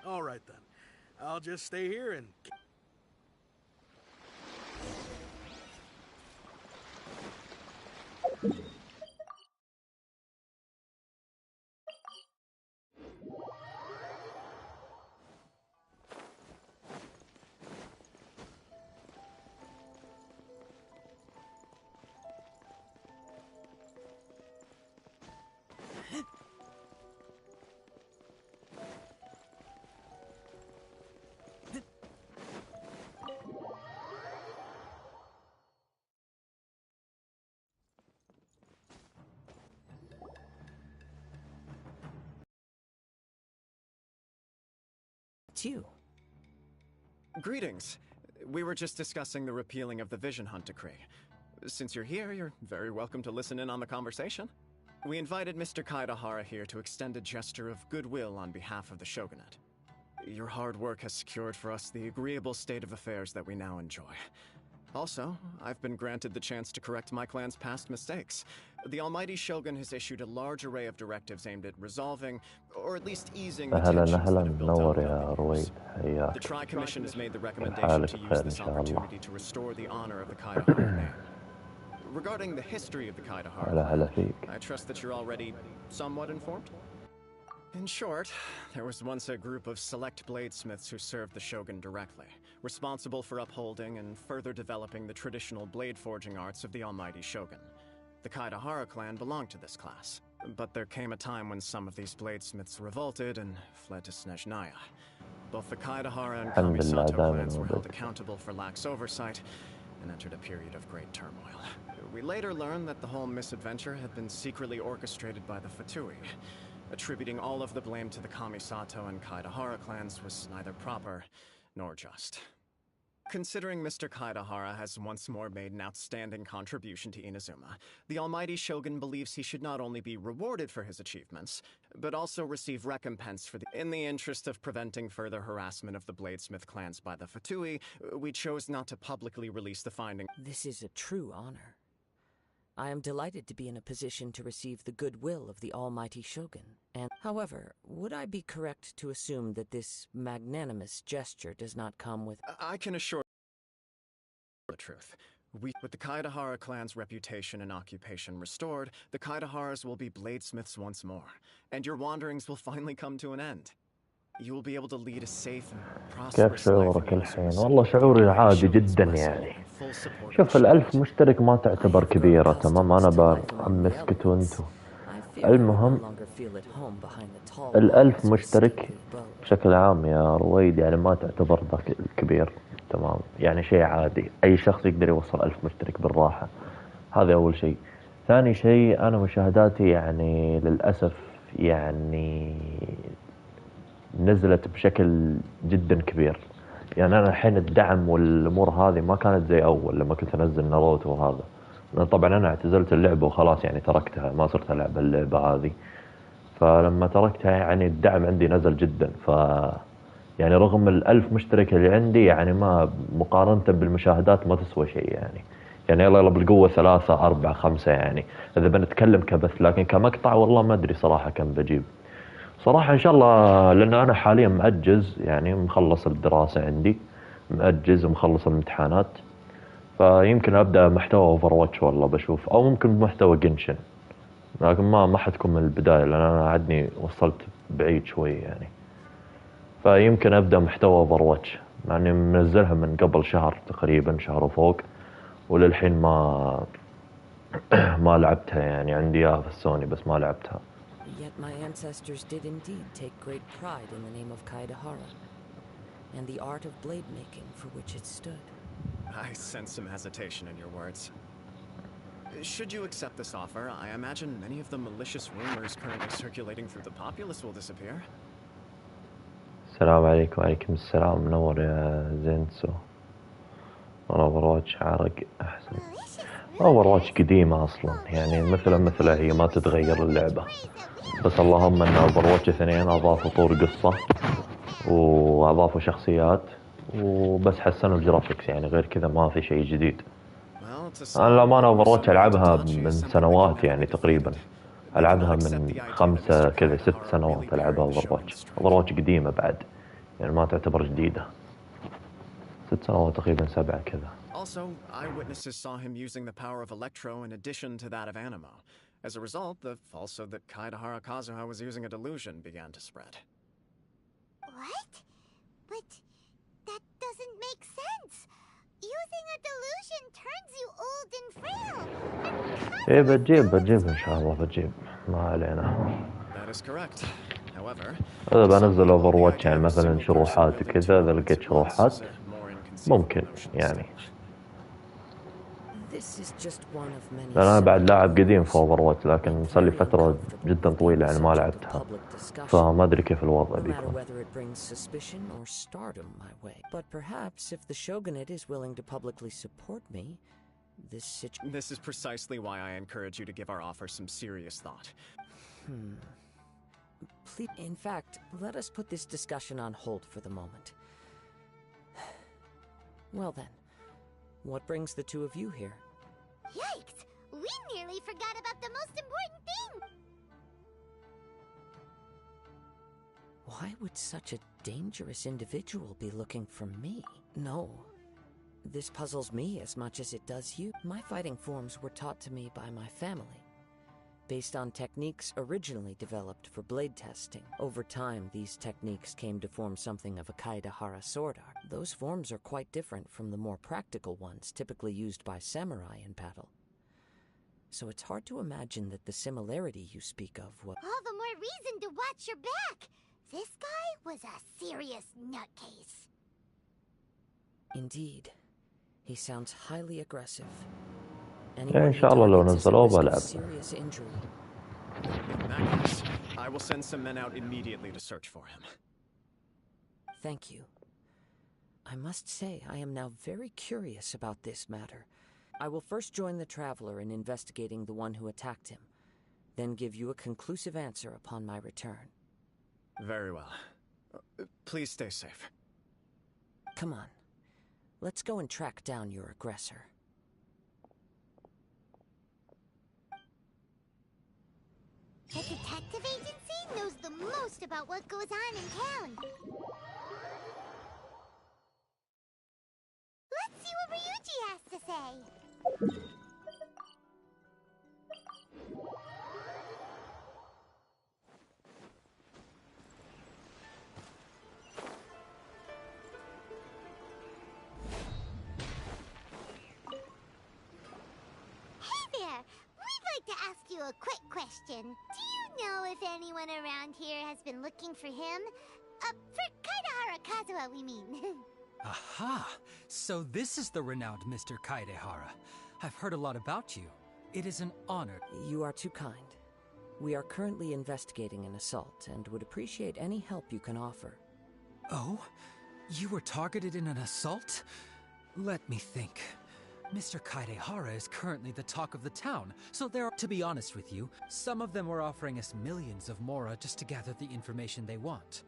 All right then. I'll just stay here and... You. Greetings. We were just discussing the repealing of the Vision Hunt decree. Since you're here, you're very welcome to listen in on the conversation. We invited Mr. Kaidahara here to extend a gesture of goodwill on behalf of the shogunate. Your hard work has secured for us the agreeable state of affairs that we now enjoy. Also, I've been granted the chance to correct my clan's past mistakes. The Almighty Shogun has issued a large array of directives aimed at resolving, or at least easing, the tensions that have built up over the years. The Tri-Commission has made the recommendation to use this opportunity to restore the honor of the Kaidahara name. Regarding the history of the Kaidahara clan, I trust that you're already somewhat informed? In short, there was once a group of select bladesmiths who served the shogun directly, responsible for upholding and further developing the traditional blade forging arts of the Almighty Shogun. The Kaidahara clan belonged to this class, but there came a time when some of these bladesmiths revolted and fled to Snezhnaya. Both the Kaidahara and Kamisato clans were held accountable for lax oversight and entered a period of great turmoil. We later learned that the whole misadventure had been secretly orchestrated by the Fatui. Attributing all of the blame to the Kamisato and Kaidahara clans was neither proper nor just. Considering Mr. Kaidahara has once more made an outstanding contribution to Inazuma, the Almighty Shogun believes he should not only be rewarded for his achievements, but also receive recompense for in the interest of preventing further harassment of the bladesmith clans by the Fatui, we chose not to publicly release the finding. This is a true honor. I am delighted to be in a position to receive the goodwill of the Almighty Shogun. And, however, would I be correct to assume that this magnanimous gesture does not come with... I can assure the truth. With the Kaidahara clan's reputation and occupation restored, the Kaidaharas will be bladesmiths once more, and your wanderings will finally come to an end. You will be able to lead a safe and prosperous كيف شعورك الحين؟ والله شعوري عادي جدا يعني. شوف ال1000 مشترك ما تعتبر كبيرة، تمام؟ أنا بحمسك وانتو. المهم ال1000 مشترك بشكل عام يا رويد يعني ما تعتبر ذاك الكبير، تمام؟ يعني شيء عادي، أي شخص يقدر يوصل 1000 مشترك بالراحة. هذا أول شيء. ثاني شيء أنا مشاهداتي يعني للأسف يعني نزلت بشكل جدا كبير. يعني أنا الحين الدعم والأمور هذه ما كانت زي أول لما كنت أنزل ناروتو وهذا. طبعا أنا اعتزلت اللعبة وخلاص يعني تركتها، ما صرت ألعب اللعبة هذه. فلما تركتها يعني الدعم عندي نزل جدا. يعني رغم ال1000 مشترك اللي عندي يعني ما مقارنة بالمشاهدات ما تسوى شيء يعني. يعني يلا بالقوة 3 4 5 يعني إذا بنتكلم كبث، لكن كمقطع والله ما أدري صراحة كم بجيب. صراحة إن شاء الله، لأن أنا حاليا مأجز يعني مخلص الدراسة عندي، مأجز ومخلص الامتحانات، فيمكن أبدأ محتوى اوفرواتش والله بشوف، أو ممكن محتوى جنشن، لكن ما حتكون من البداية لأن أنا عدني وصلت بعيد شوي يعني. فيمكن أبدأ محتوى اوفرواتش، يعني منزلها من قبل شهر تقريبا، شهر وفوق، وللحين ما لعبتها يعني. عندي إياها في السوني بس ما لعبتها. Yet my ancestors did indeed take great pride in the name of Kaidahara, and the art of blade making for which it stood. I sense some hesitation in your words. Should you accept this offer, I imagine many of the malicious rumors currently circulating through the populace will disappear. السلام عليكم. وعليكم السلام. منور يا زينسو. اوفرواتش عرق احسن. اوفرواتش قديمة اصلا يعني مثل هي ما تتغير اللعبة، بس اللهم ان اوفرواتش 2 اضافوا طور قصة واضافوا شخصيات وبس حسنوا الجرافيكس، يعني غير كذا ما في شيء جديد. انا لما اوفرواتش العبها من سنوات يعني تقريبا، العبها من 5 كذا 6 سنوات العبها اوفرواتش قديمة بعد يعني ما تعتبر جديدة. 6 سنوات تقريبا 7 كذا. Also, eyewitnesses saw him using the power of Electro in addition to that of Animo. As a result, the falsehood that Kaedahara Kazuha was using a delusion began to spread. What? But that doesn't make sense. Using a delusion turns you old and frail. ايه بتجيب ان شاء الله بتجيب، ما علينا. That is correct. However, اذا بنزل اوفر واتش يعني مثلا شروحات كذا، اذا لقيت شروحات ممكن يعني. لأن أنا بعد لاعب قديم في اوفر واتش، لكن صار لي فترة جدا طويلة يعني ما لعبتها، فما أدري كيف الوضع بيكون. This is precisely why I encourage you to give our offer some serious thought. In fact, let us put this discussion on hold for the moment. Well then, what brings the two of you here? Yikes! We nearly forgot about the most important thing! Why would such a dangerous individual be looking for me? No. This puzzles me as much as it does you. My fighting forms were taught to me by my family, based on techniques originally developed for blade testing. Over time, these techniques came to form something of a Kaedahara sword art. Those forms are quite different from the more practical ones typically used by samurai in battle. So it's hard to imagine that the similarity you speak of was... All the more reason to watch your back! This guy was a serious nutcase. Indeed. He sounds highly aggressive. إن شاء الله لو نزلوه بلعب. In that case, I will send some men out immediately to search for him. Thank you. I must say I am now very curious about this matter. I will first join the traveler in investigating the one who attacked him, then give you a conclusive answer upon my return. Very well. Please stay safe. Come on. Let's go and track down your aggressor. The detective agency knows the most about what goes on in town. Let's see what Ryuji has to say. Hey there! We'd like to ask you a quick question. Do you know if anyone around here has been looking for him? For Kaedahara Kazuha, we mean. Aha! So this is the renowned Mr. Kaedahara. I've heard a lot about you. It is an honor. You are too kind. We are currently investigating an assault and would appreciate any help you can offer. Oh? You were targeted in an assault? Let me think. Mr. Kaedahara is currently the talk of the town, so there are, to be honest with you, some of them were offering us millions of mora just to gather the information they want.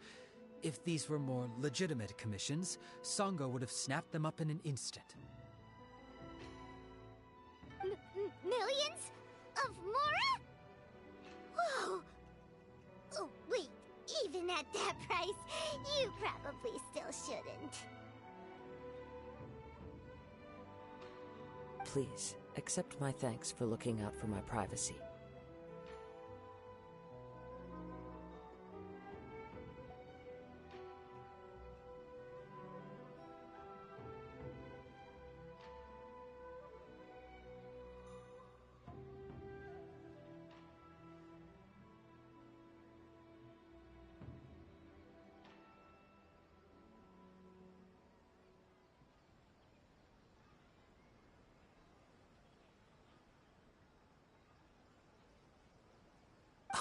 If these were more legitimate commissions, Sango would have snapped them up in an instant. Millions? Of mora? Whoa! Oh, wait, even at that price, you probably still shouldn't. Please, accept my thanks for looking out for my privacy.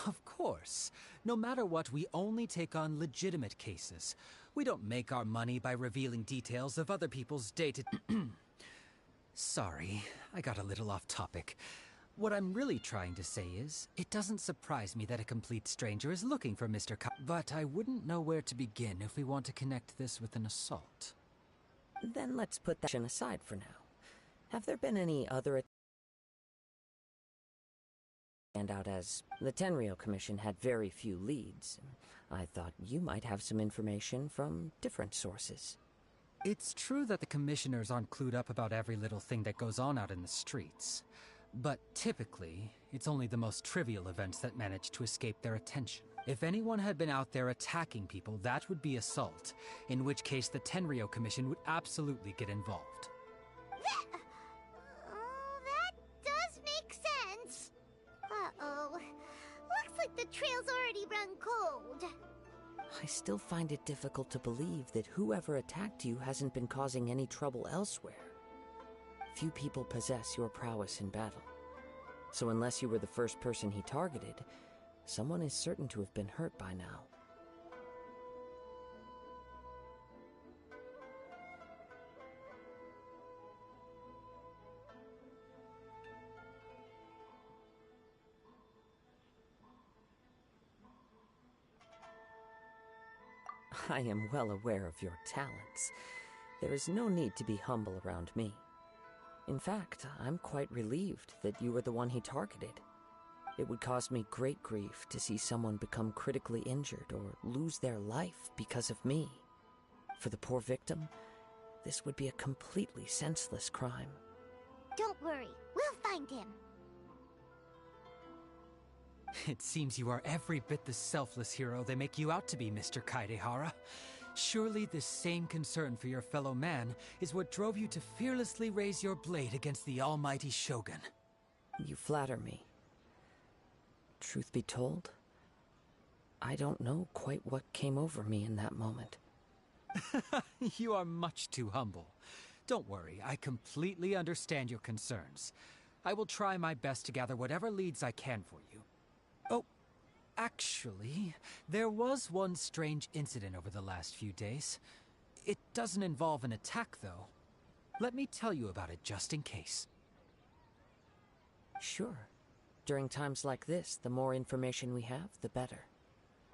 Of course. No matter what, we only take on legitimate cases. We don't make our money by revealing details of other people's day-to-day... Sorry, I got a little off topic. What I'm really trying to say is, it doesn't surprise me that a complete stranger is looking for Mr. But I wouldn't know where to begin if we want to connect this with an assault. Then let's put that aside for now. Have there been any other And out as the Tenryo Commission had very few leads, I thought you might have some information from different sources. It's true that the commissioners aren't clued up about every little thing that goes on out in the streets. But typically, it's only the most trivial events that manage to escape their attention. If anyone had been out there attacking people, that would be assault, in which case the Tenryo Commission would absolutely get involved. That does make sense. Uh-oh. Looks like the trail's already run cold. I still find it difficult to believe that whoever attacked you hasn't been causing any trouble elsewhere. Few people possess your prowess in battle. So unless you were the first person he targeted, someone is certain to have been hurt by now. I am well aware of your talents. There is no need to be humble around me. In fact, I'm quite relieved that you were the one he targeted. It would cause me great grief to see someone become critically injured or lose their life because of me. For the poor victim, this would be a completely senseless crime. Don't worry, we'll find him. It seems you are every bit the selfless hero they make you out to be, Mr. Kaidehara. Surely this same concern for your fellow man is what drove you to fearlessly raise your blade against the almighty Shogun. You flatter me. Truth be told, I don't know quite what came over me in that moment. You are much too humble. Don't worry, I completely understand your concerns. I will try my best to gather whatever leads I can for you. Oh, actually, there was one strange incident over the last few days. It doesn't involve an attack, though. Let me tell you about it just in case. Sure. During times like this, the more information we have, the better.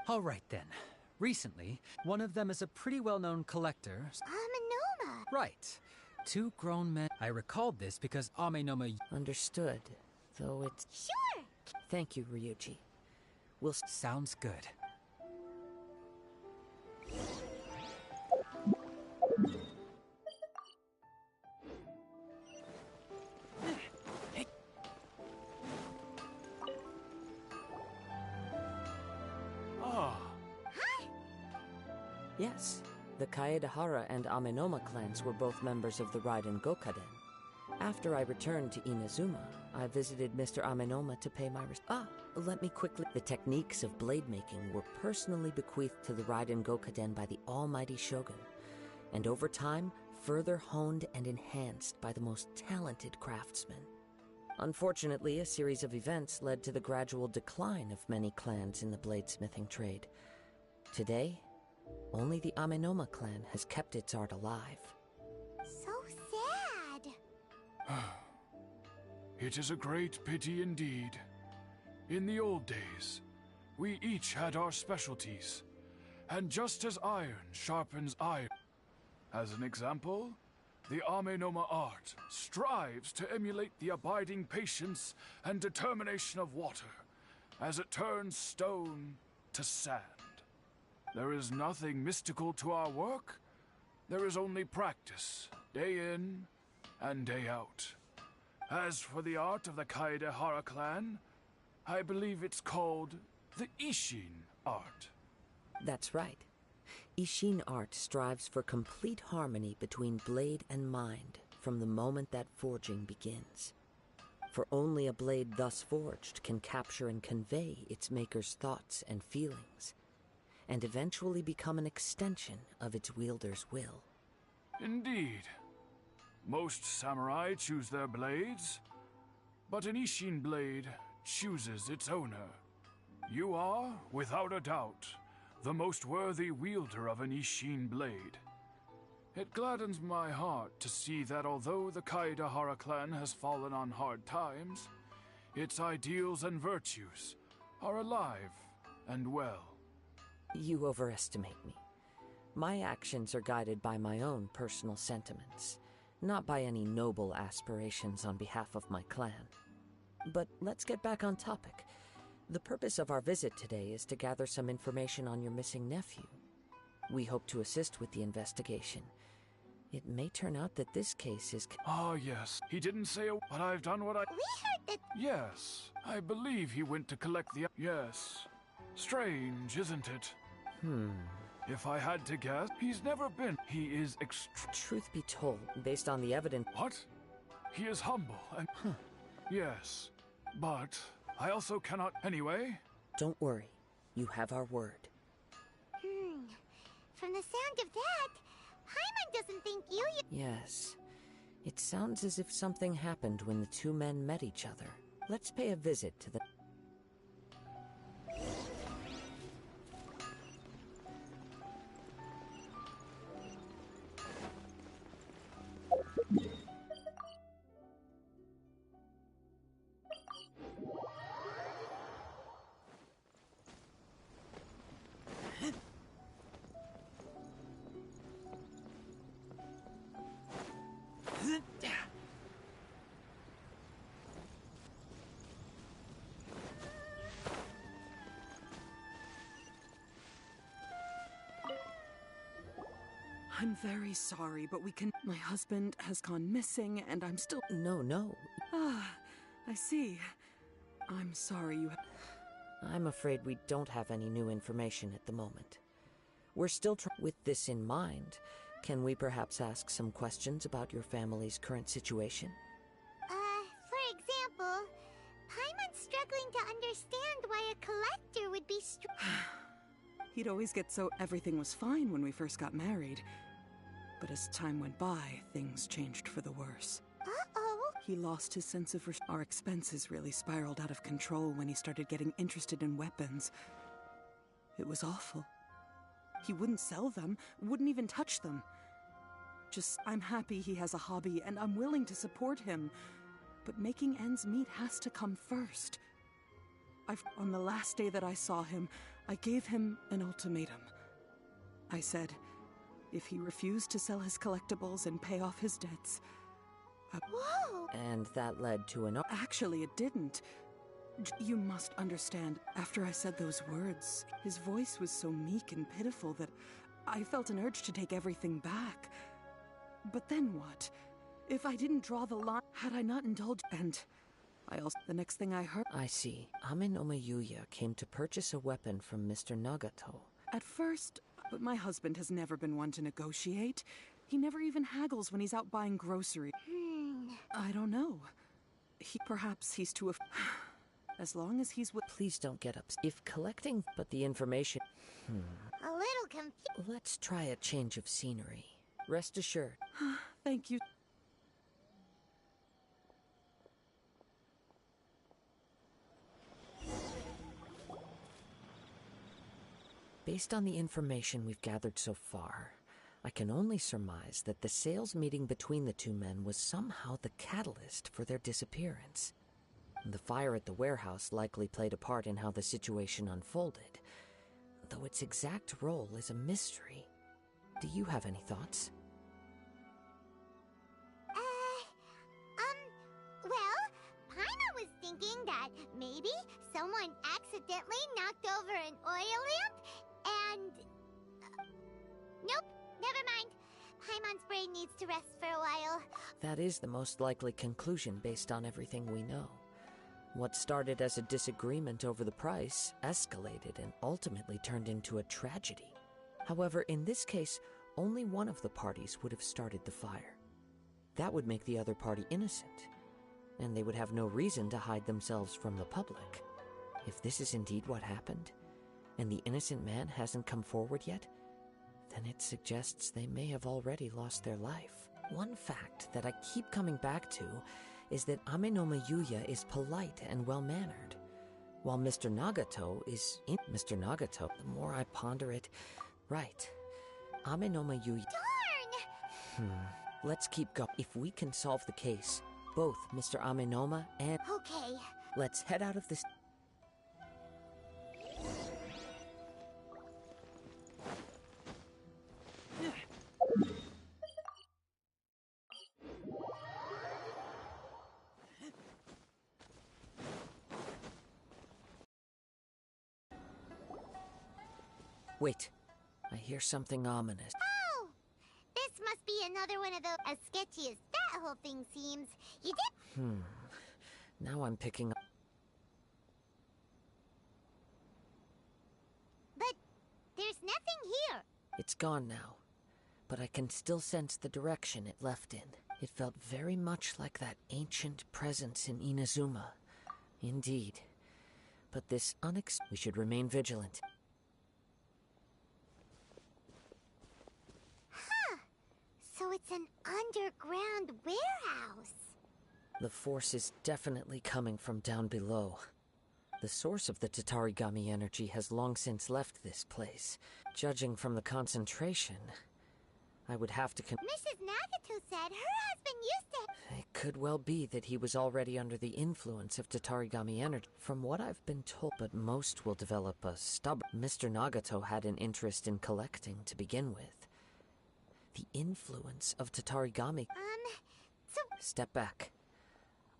All right, then. Recently, one of them is a pretty well-known collector. Amenoma! Right. Two grown men. I recalled this because Amenoma... Understood. Though it's... Sure! Thank you, Ryuji. Sounds good. Yes. The Kaedehara and Amenoma clans were both members of the Raiden Gokaden. After I returned to Inazuma, I visited Mr. Amenoma to pay my let me quickly... The techniques of blade making were personally bequeathed to the Raiden Gokaden by the almighty Shogun, and over time, further honed and enhanced by the most talented craftsmen. Unfortunately, a series of events led to the gradual decline of many clans in the bladesmithing trade. Today, only the Amenoma clan has kept its art alive. So sad. It is a great pity indeed. In the old days, we each had our specialties, and just as iron sharpens iron. As an example, the Amenoma art strives to emulate the abiding patience and determination of water as it turns stone to sand. There is nothing mystical to our work. There is only practice, day in and day out. As for the art of the Kaedehara clan, I believe it's called the Ishin art. That's right. Ishin art strives for complete harmony between blade and mind from the moment that forging begins. For only a blade thus forged can capture and convey its maker's thoughts and feelings, and eventually become an extension of its wielder's will. Indeed. Most samurai choose their blades, but an Ishin blade chooses its owner. You are, without a doubt, the most worthy wielder of an Ishin blade. It gladdens my heart to see that although the Kaedehara clan has fallen on hard times, its ideals and virtues are alive and well. You overestimate me. My actions are guided by my own personal sentiments, not by any noble aspirations on behalf of my clan. But let's get back on topic. The purpose of our visit today is to gather some information on your missing nephew. We hope to assist with the investigation. It may turn out that this case is... Ah, yes. He didn't say a... But I've done what I... We heard that... Yes. I believe he went to collect the... Yes. Strange, isn't it? If I had to guess, he's never been... He is Truth be told, based on the evidence... What? He is humble and... Yes. But I also cannot... Anyway... Don't worry. You have our word. From the sound of that, Paimon doesn't think you... Yes. It sounds as if something happened when the two men met each other. Let's pay a visit to the... I'm very sorry, but my husband has gone missing, and I'm still... No. Ah, I see. I'm sorry you... I'm afraid we don't have any new information at the moment. We're still with this in mind, can we perhaps ask some questions about your family's current situation? For example, Paimon's struggling to understand why a collector would be He'd always get so... Everything was fine when we first got married. But as time went by, things changed for the worse. Uh-oh. He lost his sense of... Our expenses really spiraled out of control when he started getting interested in weapons. It was awful. He wouldn't sell them, wouldn't even touch them. I'm happy he has a hobby, and I'm willing to support him. But making ends meet has to come first. On the last day that I saw him, I gave him an ultimatum. I said, if he refused to sell his collectibles and pay off his debts... Whoa! And that led to an... Actually, it didn't. You must understand, after I said those words, his voice was so meek and pitiful that I felt an urge to take everything back. But then what? If I didn't draw the line, had I not indulged... And the next thing I heard... I see. Amenoma Yuya came to purchase a weapon from Mr. Nagato. At first, but my husband has never been one to negotiate. He never even haggles when he's out buying groceries. I don't know. Perhaps he's too... As long as he's with... Please don't get upset. If collecting... But the information... A little confused. Let's try a change of scenery. Rest assured. Thank you. Based on the information we've gathered so far, I can only surmise that the sales meeting between the two men was somehow the catalyst for their disappearance. The fire at the warehouse likely played a part in how the situation unfolded, though its exact role is a mystery. Do you have any thoughts? Well, Paimon was thinking that maybe someone accidentally knocked over an oil lamp and... Nope, never mind. Paimon's brain needs to rest for a while. That is the most likely conclusion based on everything we know. What started as a disagreement over the price escalated and ultimately turned into a tragedy. However, in this case, only one of the parties would have started the fire. That would make the other party innocent, and they would have no reason to hide themselves from the public. If this is indeed what happened, and the innocent man hasn't come forward yet, then it suggests they may have already lost their life. One fact that I keep coming back to is that Amenoma Yuya is polite and well-mannered, while Mr. Nagato is... Mr. Nagato, the more I ponder it... Right. Amenoma Yuya... Darn! Let's keep going. If we can solve the case, both Mr. Amenoma and... Okay. Let's head out of this... Wait. I hear something ominous. Oh! This must be another one of those, as sketchy as that whole thing seems. You did— Now I'm picking up. But there's nothing here. It's gone now, but I can still sense the direction it left in. It felt very much like that ancient presence in Inazuma. Indeed. But this we should remain vigilant. Huh. So it's an underground warehouse. The force is definitely coming from down below. The source of the Tatarigami energy has long since left this place. Judging from the concentration, I would have to Mrs. Nagato said her husband used to— It could well be that he was already under the influence of Tatarigami energy. From what I've been told, but most will develop a stubborn— Mr. Nagato had an interest in collecting to begin with. The influence of Tatarigami— so— Step back.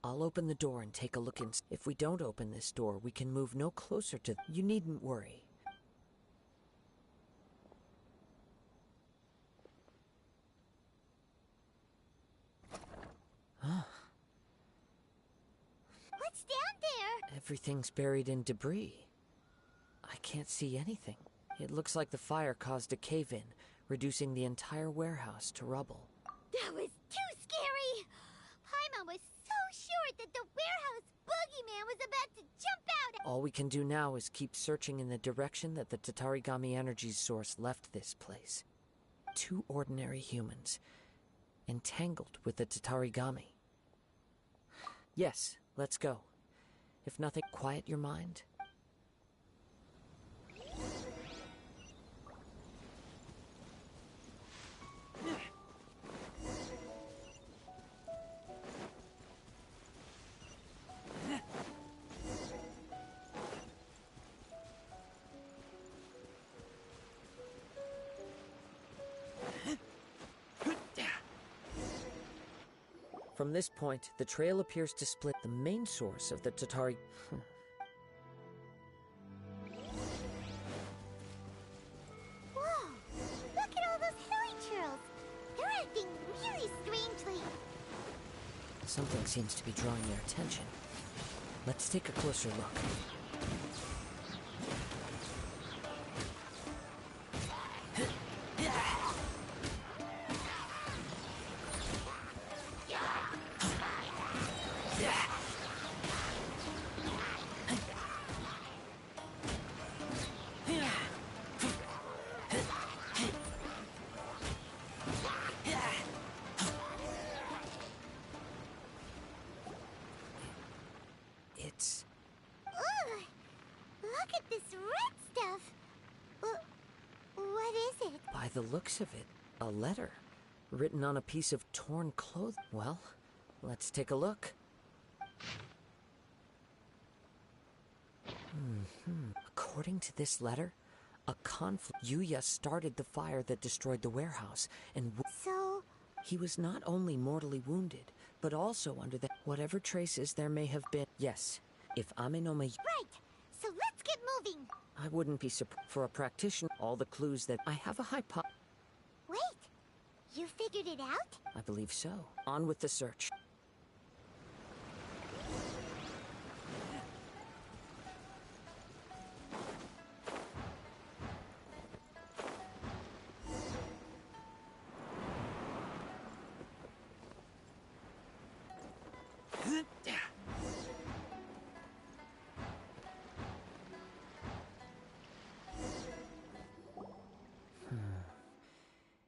I'll open the door and take a look in. If we don't open this door, we can move no closer to— You needn't worry. What's down there? Everything's buried in debris. I can't see anything. It looks like the fire caused a cave-in, reducing the entire warehouse to rubble. That was too scary! Paimon was so sure that the warehouse boogeyman was about to jump out. All we can do now is keep searching in the direction that the Tatarigami energy's source left this place. 2 ordinary humans, entangled with the Tatarigami. Yes, let's go. If nothing, quiet your mind. From this point, the trail appears to split the main source of the Tatari. Whoa! Look at all those hilly churls! They're acting really strangely. Something seems to be drawing their attention. Let's take a closer look. Ugh! Look at this red stuff! What is it? By the looks of it, a letter written on a piece of torn clothing. Well, let's take a look. According to this letter, a conflict. Yuya started the fire that destroyed the warehouse, and So— he was not only mortally wounded, but also under the— whatever traces there may have been. Yes, if Amenome— Right! So let's get moving! I wouldn't be surprised for a practitioner. All the clues that I have a Wait! You figured it out? I believe so. On with the search.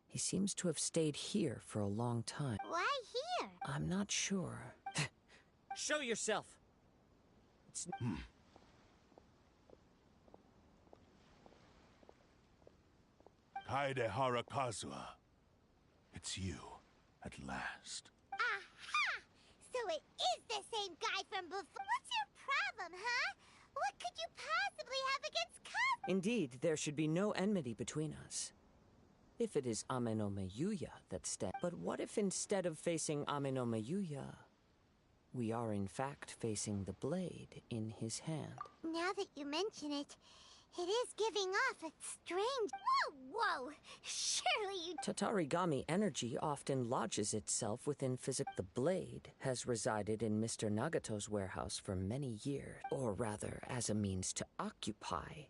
He seems to have stayed here for a long time. Why here? I'm not sure. Show yourself! It's... Kaede Harakazua. It's you, at last. Aha! So it is the same guy from before. What's your problem, huh? What could you possibly have against Kaz? Indeed, there should be no enmity between us. If it is Amenome Yuya that But what if instead of facing Amenome Yuya, we are in fact facing the blade in his hand? Now that you mention it, It is giving off a strange... Whoa! Surely you... Tatarigami energy often lodges itself within physics. The blade has resided in Mr. Nagato's warehouse for many years, or rather, as a means to occupy.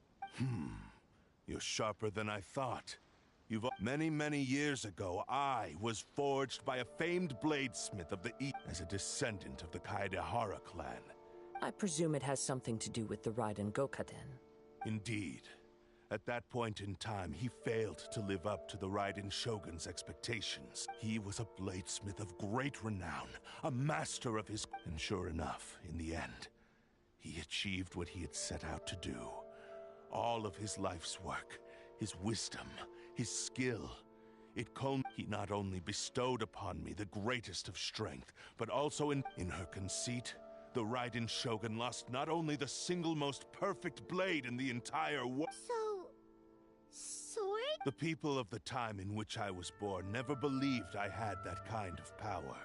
You're sharper than I thought. Many years ago, I was forged by a famed bladesmith of the East as a descendant of the Kaedehara clan. I presume it has something to do with the Raiden Gokaden. Indeed. At that point in time, he failed to live up to the Raiden Shogun's expectations. He was a bladesmith of great renown, a master of his... And sure enough, in the end, he achieved what he had set out to do. All of his life's work, his wisdom, his skill. He not only bestowed upon me the greatest of strength, but also in her conceit, the Raiden Shogun lost not only the single most perfect blade in the entire world. So... sword? The people of the time in which I was born never believed I had that kind of power.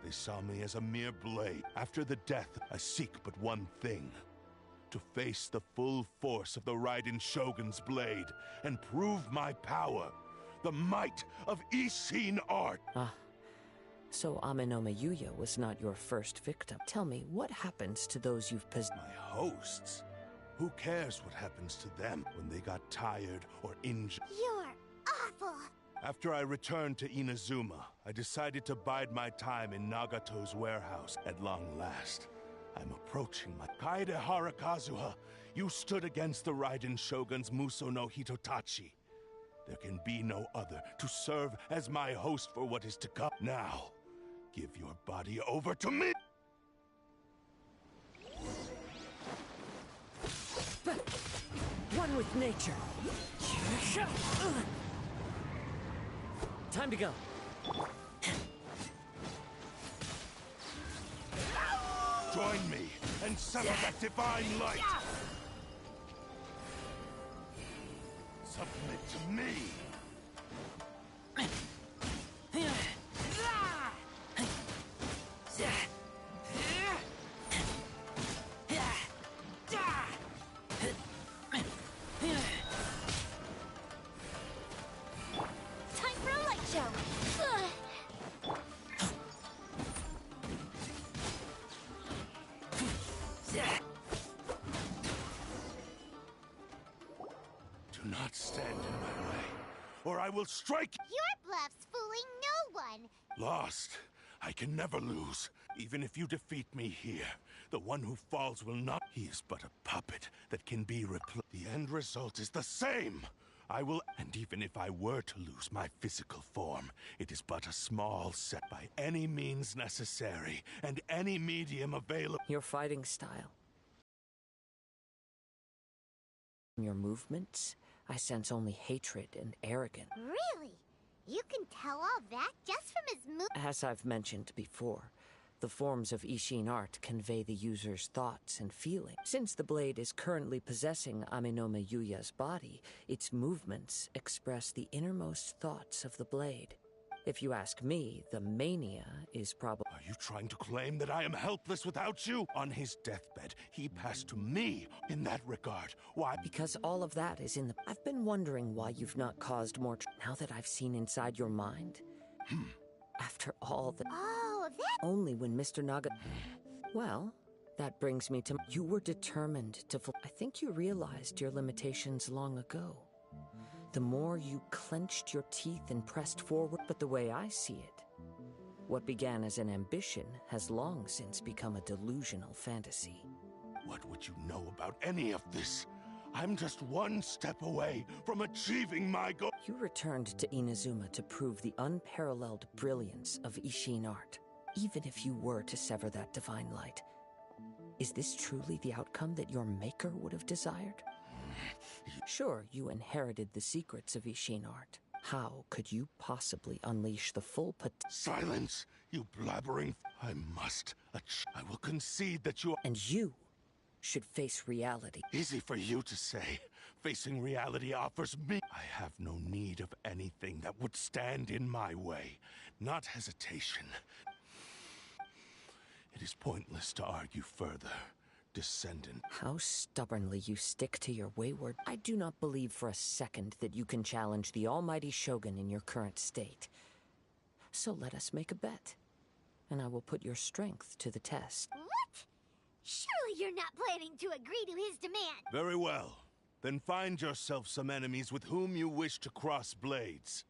They saw me as a mere blade. After the death, I seek but one thing. To face the full force of the Raiden Shogun's blade and prove my power. The might of Ishin art. So Amenome Yuya was not your first victim. Tell me, what happens to those you've possessed? My hosts? Who cares what happens to them when they got tired or injured? You're awful! After I returned to Inazuma, I decided to bide my time in Nagato's warehouse. At long last, I'm approaching my... Kaedehara Kazuha, you stood against the Raiden Shogun's Muso no Hitotachi. There can be no other to serve as my host for what is to come. Now, give your body over to me! One with nature. Time to go. Join me and sever that divine light! Submit to me! Time for a light show! Do not stand in my way, or I will strike. Your bluff's fooling no one! Lost. I can never lose. Even if you defeat me here, the one who falls will not. He is but a puppet that can be replaced. The end result is the same. I will, and even if I were to lose my physical form, it is but a small set by any means necessary and any medium available. Your fighting style. Your movements, I sense only hatred and arrogance. Really? You can tell all that just from his move. As I've mentioned before, the forms of Ishin art convey the user's thoughts and feelings. Since the blade is currently possessing Amenome Yuya's body, its movements express the innermost thoughts of the blade. If you ask me, the mania is probably... Are you trying to claim that I am helpless without you? On his deathbed, he passed to me in that regard. Why? Because all of that is in the... I've been wondering why you've not caused more... Now that I've seen inside your mind... After all the... Oh, that... Only when Mr. Naga... Well, that brings me to... You were determined to... I think you realized your limitations long ago. The more you clenched your teeth and pressed forward, but the way I see it, what began as an ambition has long since become a delusional fantasy. What would you know about any of this? I'm just one step away from achieving my goal. You returned to Inazuma to prove the unparalleled brilliance of Ishin art, even if you were to sever that divine light. Is this truly the outcome that your maker would have desired? Sure, you inherited the secrets of Ishin art. How could you possibly unleash the full Silence, you blabbering... I must. I will concede that you... And you should face reality. Easy for you to say. Facing reality offers me... I have no need of anything that would stand in my way. Not hesitation. It is pointless to argue further. descendant. How stubbornly you stick to your wayward... I do not believe for a second that you can challenge the almighty Shogun in your current state. So let us make a bet, and I will put your strength to the test. What? Surely you're not planning to agree to his demand. Very well. Then find yourself some enemies with whom you wish to cross blades.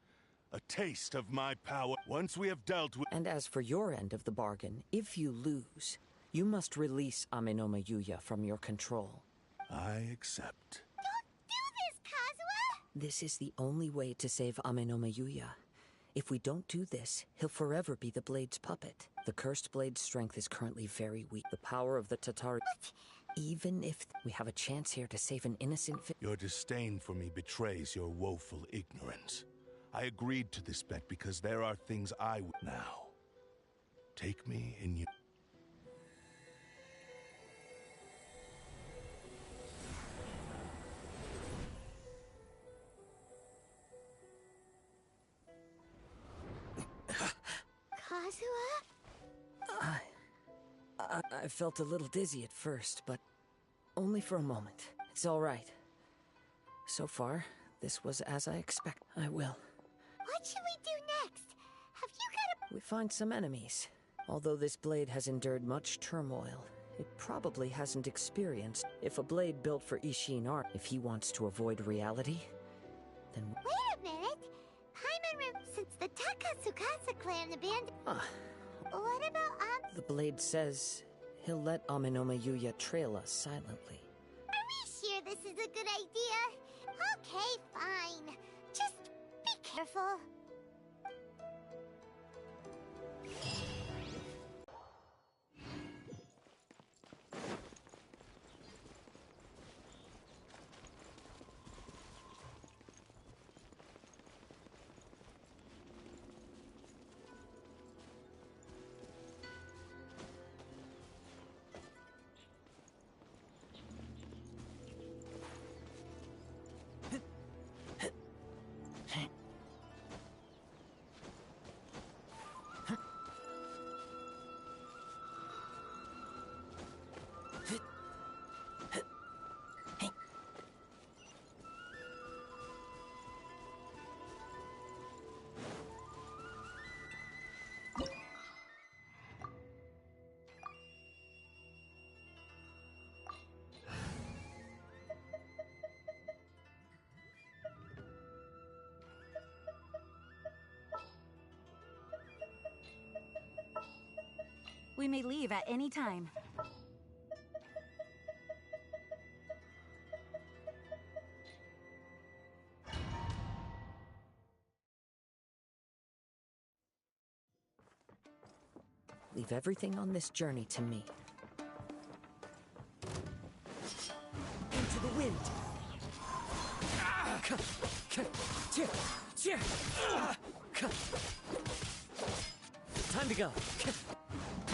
A taste of my power once we have dealt with... And as for your end of the bargain, if you lose, you must release Amenoma Yuya from your control. I accept. Don't do this, Kazuha! This is the only way to save Amenoma Yuya. If we don't do this, he'll forever be the Blade's puppet. The cursed Blade's strength is currently very weak. The power of the Tatari... Even if we have a chance here to save an innocent... Your disdain for me betrays your woeful ignorance. I agreed to this bet because there are things I would... Now, take me in your... Kazuha? I felt a little dizzy at first, but only for a moment. It's all right. So far, this was as I expect. I will. What should we do next? Have you got a... We find some enemies. Although this blade has endured much turmoil, it probably hasn't experienced. If a blade built for Ishin art, if he wants to avoid reality, then... Wait a minute! Since the Takatsukasa clan abandoned... What about The blade says he'll let Amenoma Yuya trail us silently. Are we sure this is a good idea? Okay, fine. Just be careful. We may leave at any time. Leave everything on this journey to me. Into the wind! Time to go.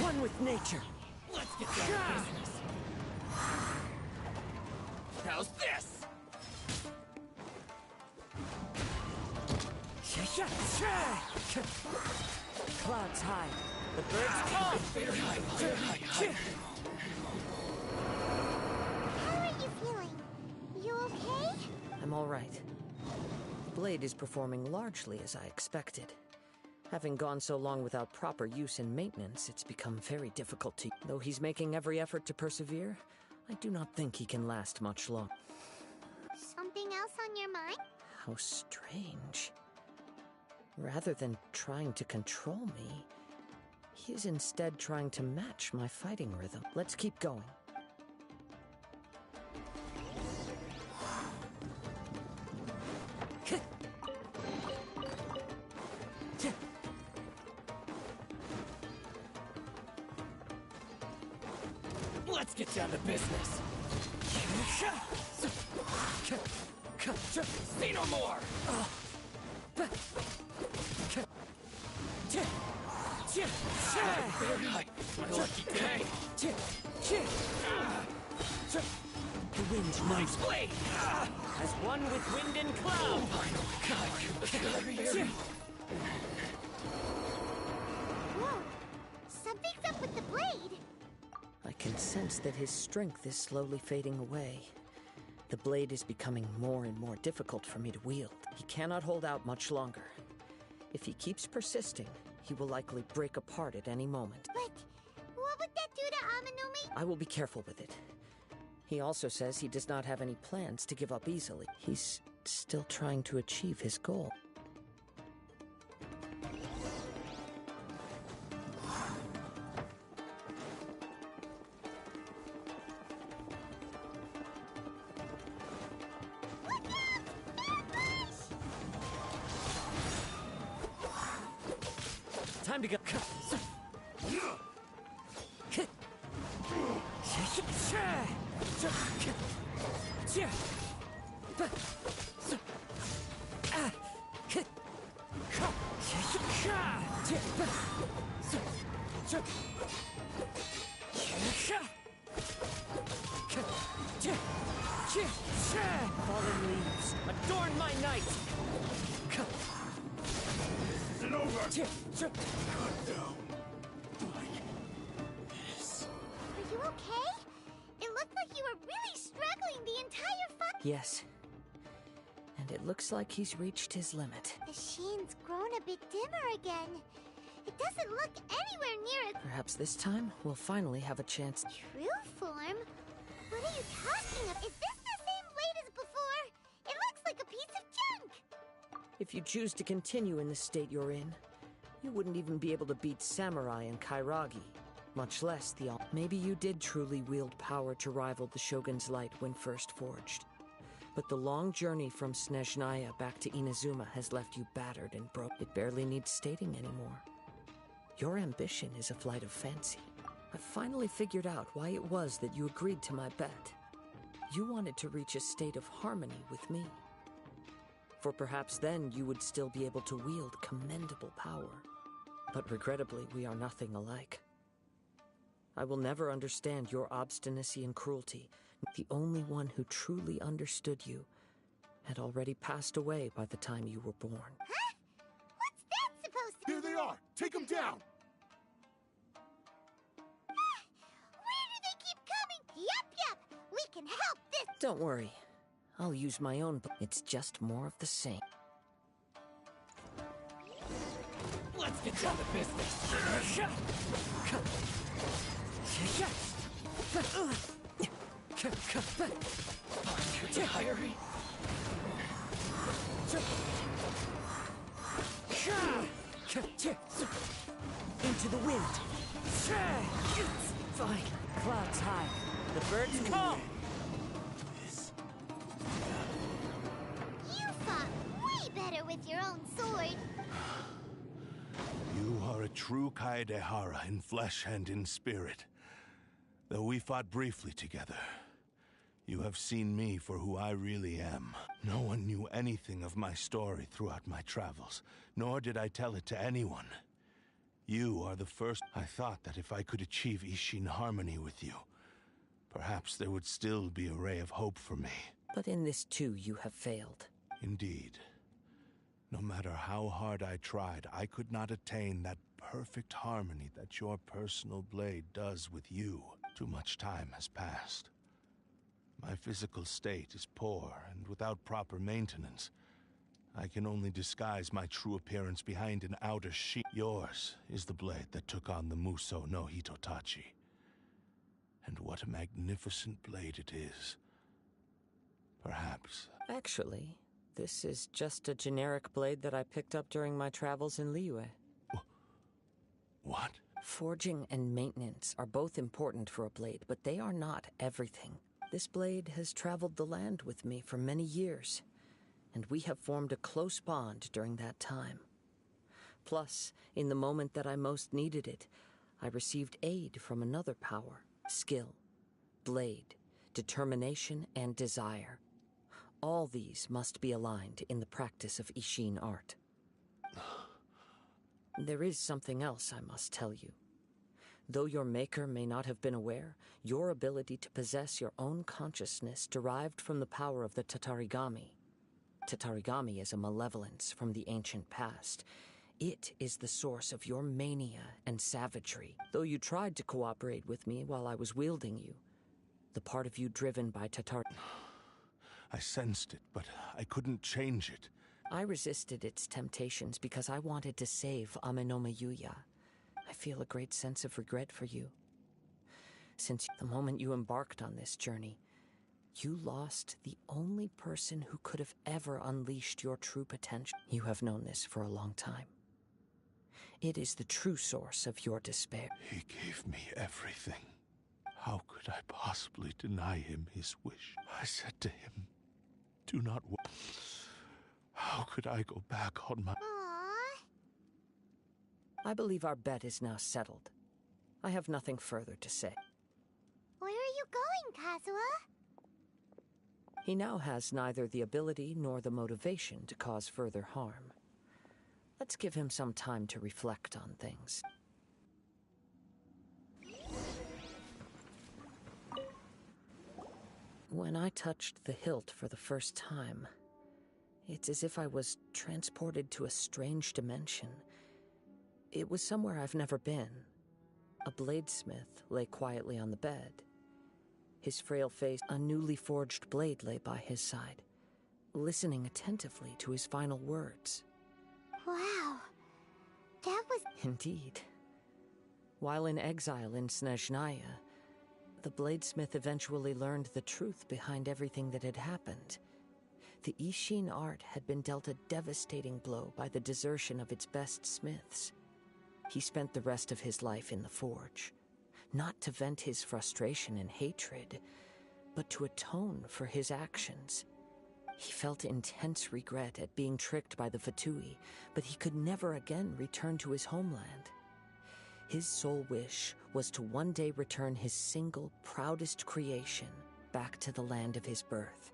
One with nature. Let's get down to business. How's this? Clouds high. The birds call. Very high, very high. How are you feeling? You okay? I'm all right. The blade is performing largely as I expected. Having gone so long without proper use and maintenance, it's become very difficult to... Though he's making every effort to persevere, I do not think he can last much longer. Something else on your mind? How strange. Rather than trying to control me, he is instead trying to match my fighting rhythm. Let's keep going. Let's get down to business. Say no more! Very high. My lucky day. The wind Nice blade! as one with wind and cloud. Whoa! Something's up with the blade! I can sense that his strength is slowly fading away. The blade is becoming more and more difficult for me to wield. He cannot hold out much longer. If he keeps persisting, he will likely break apart at any moment. But what would that do to Amanumi? I will be careful with it. He also says he does not have any plans to give up easily. He's still trying to achieve his goal. Time to go. Fallen leaves, adorn my night. It's over! Cut down. Are you okay? It looked like you were really struggling the entire fight. Yes. And it looks like he's reached his limit. The sheen's grown a bit dimmer again. It doesn't look anywhere near as Perhaps this time we'll finally have a chance. true form. What are you talking about? Is this the same blade as before? It looks like a piece of junk. If you choose to continue in the state you're in, you wouldn't even be able to beat Samurai and Kairagi, much less the Maybe you did truly wield power to rival the Shogun's light when first forged. But the long journey from Snezhnaya back to Inazuma has left you battered and broke. It barely needs stating anymore. Your ambition is a flight of fancy. I've finally figured out why it was that you agreed to my bet. You wanted to reach a state of harmony with me. For perhaps then you would still be able to wield commendable power. But regrettably, we are nothing alike. I will never understand your obstinacy and cruelty. The only one who truly understood you had already passed away by the time you were born. Huh? What's that supposed to Here they are! Take them down! Where do they keep coming? Yup. We can help this. Don't worry. I'll use my own. It's just more of the same. Let's get down to business. Aren't you tiring? Into the wind. Fine. Clouds high. The birds call. You fought way better with your own sword. You are a true Kaedehara in flesh and in spirit. Though we fought briefly together, you have seen me for who I really am. No one knew anything of my story throughout my travels, nor did I tell it to anyone. You are the first. I thought that if I could achieve Ishin harmony with you, perhaps there would still be a ray of hope for me. But in this too, you have failed. Indeed. No matter how hard I tried, I could not attain that perfect harmony that your personal blade does with you. Too much time has passed. My physical state is poor, and without proper maintenance, I can only disguise my true appearance behind an outer sheet. Yours is the blade that took on the Muso no Hitotachi. And what a magnificent blade it is. Perhaps. Actually, this is just a generic blade that I picked up during my travels in Liyue. What? Forging and maintenance are both important for a blade, but they are not everything. This blade has traveled the land with me for many years, and we have formed a close bond during that time. Plus, in the moment that I most needed it, I received aid from another power: skill, blade, determination, and desire. All these must be aligned in the practice of Ishin art. There is something else I must tell you. Though your maker may not have been aware, your ability to possess your own consciousness derived from the power of the Tatarigami. Tatarigami is a malevolence from the ancient past. It is the source of your mania and savagery. Though you tried to cooperate with me while I was wielding you, the part of you driven by Tatar... I sensed it, but I couldn't change it. I resisted its temptations because I wanted to save Amenoma Yuya. I feel a great sense of regret for you. Since the moment you embarked on this journey, you lost the only person who could have ever unleashed your true potential. You have known this for a long time. It is the true source of your despair. He gave me everything. How could I possibly deny him his wish? I said to him, do not worry. How could I go back on my... Aww. I believe our bet is now settled. I have nothing further to say. Where are you going, Kazuha? He now has neither the ability nor the motivation to cause further harm. Let's give him some time to reflect on things. When I touched the hilt for the first time, it's as if I was transported to a strange dimension. It was somewhere I've never been. A bladesmith lay quietly on the bed. His frail face, a newly forged blade lay by his side, listening attentively to his final words. Wow. That was... Indeed. While in exile in Snezhnaya, the bladesmith eventually learned the truth behind everything that had happened. The Ishin art had been dealt a devastating blow by the desertion of its best smiths. He spent the rest of his life in the forge, not to vent his frustration and hatred, but to atone for his actions. He felt intense regret at being tricked by the Fatui, but he could never again return to his homeland. His sole wish was to one day return his single, proudest creation back to the land of his birth.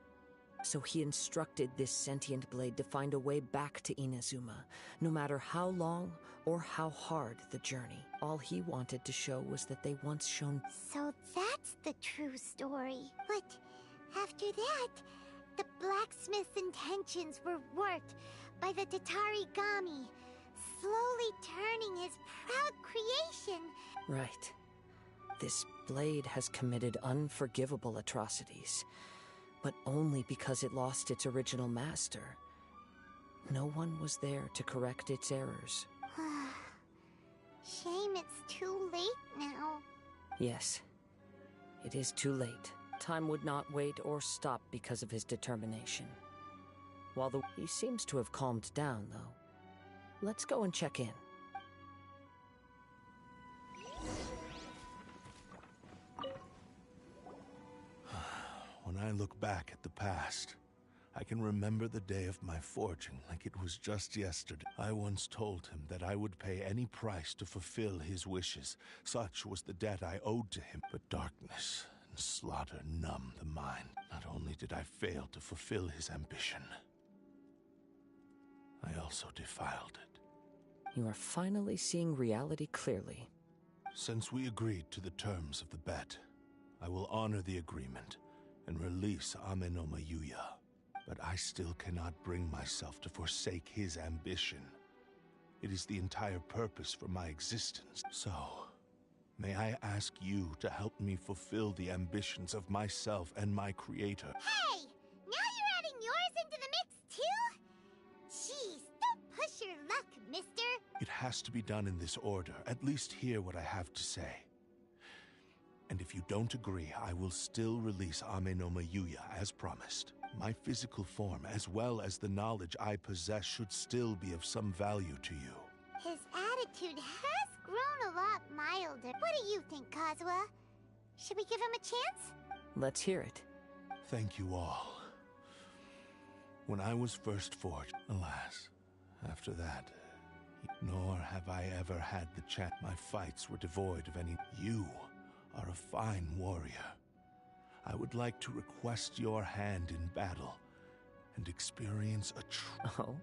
So he instructed this sentient blade to find a way back to Inazuma, no matter how long or how hard the journey. All he wanted to show was that they once shown... So that's the true story. But after that, the blacksmith's intentions were worked by the Tatarigami, slowly turning his proud creation... Right. This blade has committed unforgivable atrocities, but only because it lost its original master. No one was there to correct its errors. Shame it's too late now. Yes, it is too late. Time would not wait or stop because of his determination. He seems to have calmed down, though. Let's go and check in. When I look back at the past, I can remember the day of my forging like it was just yesterday. I once told him that I would pay any price to fulfill his wishes. Such was the debt I owed to him. But darkness and slaughter numbed the mind. Not only did I fail to fulfill his ambition, I also defiled it. You are finally seeing reality clearly. Since we agreed to the terms of the bet, I will honor the agreement and release Amenoma Yuya. But I still cannot bring myself to forsake his ambition. It is the entire purpose for my existence. So, may I ask you to help me fulfill the ambitions of myself and my creator? Hey! Now you're adding yours into the mix, too? Jeez, don't push your luck, mister. It has to be done in this order. At least hear what I have to say. And if you don't agree, I will still release Amenoma Yuya as promised. My physical form, as well as the knowledge I possess, should still be of some value to you. His attitude has grown a lot milder. What do you think, Kazuha? Should we give him a chance? Let's hear it. Thank you all. When I was first forged, alas, after that, nor have I ever had the chance. My fights were devoid of any... You are a fine warrior. I would like to request your hand in battle and experience a Oh?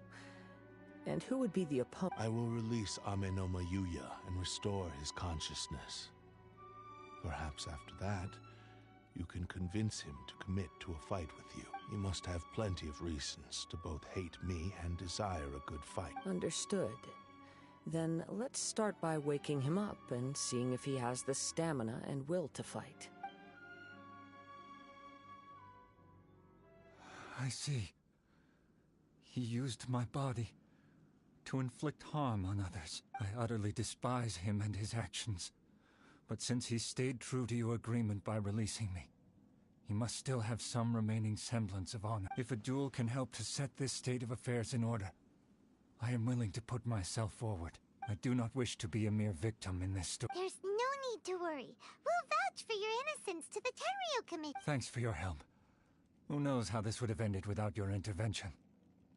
And who would be the opponent? I will release Amenoma Yuya and restore his consciousness. Perhaps after that, you can convince him to commit to a fight with you. He must have plenty of reasons to both hate me and desire a good fight. Understood. Then let's start by waking him up and seeing if he has the stamina and will to fight. I see. He used my body to inflict harm on others. I utterly despise him and his actions. But since he stayed true to your agreement by releasing me, he must still have some remaining semblance of honor. If a duel can help to set this state of affairs in order, I am willing to put myself forward. I do not wish to be a mere victim in this story. There's no need to worry. We'll vouch for your innocence to the Tenryu Committee. Thanks for your help. Who knows how this would have ended without your intervention.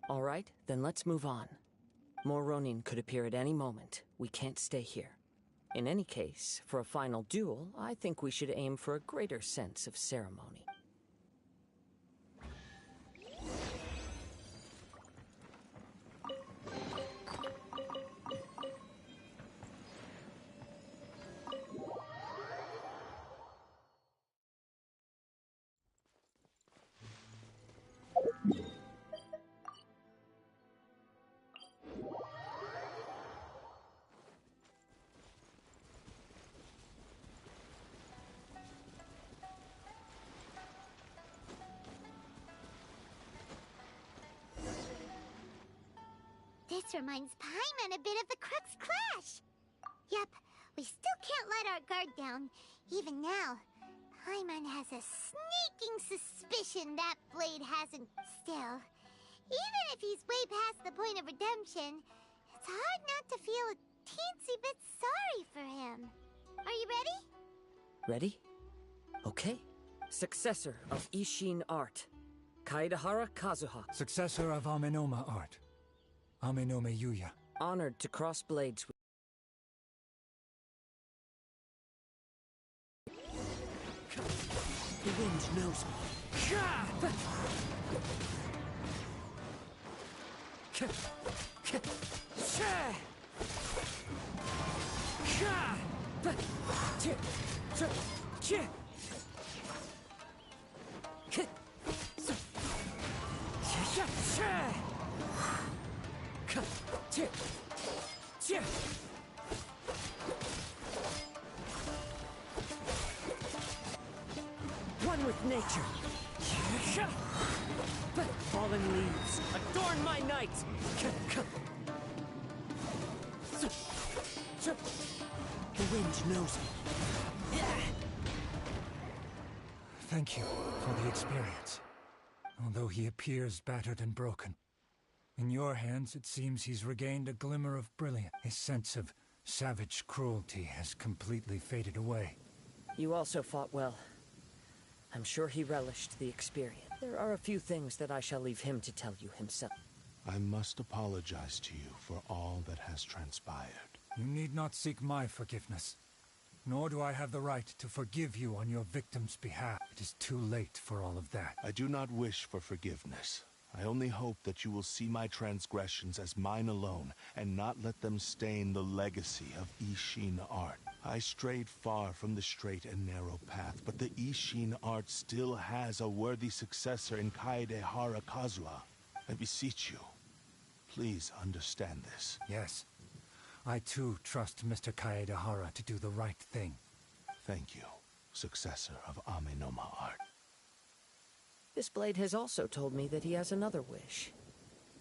All right, then let's move on. More Ronin could appear at any moment. We can't stay here. In any case, for a final duel, I think we should aim for a greater sense of ceremony. This reminds Paimon a bit of the Crux Clash. Yep, we still can't let our guard down. Even now, Paimon has a sneaking suspicion that blade hasn't still. Even if he's way past the point of redemption, it's hard not to feel a teensy bit sorry for him. Are you ready? Ready? Okay. Successor of Ishin art, Kaedahara Kazuha. Successor of Amenoma art, Amenome Yuya. Honored to cross blades with... The wind knows me. One with nature. Fallen leaves, adorn my night. The wind knows me. Thank you for the experience. Although he appears battered and broken, in your hands it seems he's regained a glimmer of brilliance. His sense of savage cruelty has completely faded away. You also fought well. I'm sure he relished the experience. There are a few things that I shall leave him to tell you himself. I must apologize to you for all that has transpired. You need not seek my forgiveness. Nor do I have the right to forgive you on your victim's behalf. It is too late for all of that. I do not wish for forgiveness. I only hope that you will see my transgressions as mine alone, and not let them stain the legacy of Ishin art. I strayed far from the straight and narrow path, but the Ishin art still has a worthy successor in Kaedahara Kazuha. I beseech you, please understand this. Yes. I too trust Mr. Kaedahara to do the right thing. Thank you, successor of Amenoma art. This blade has also told me that he has another wish.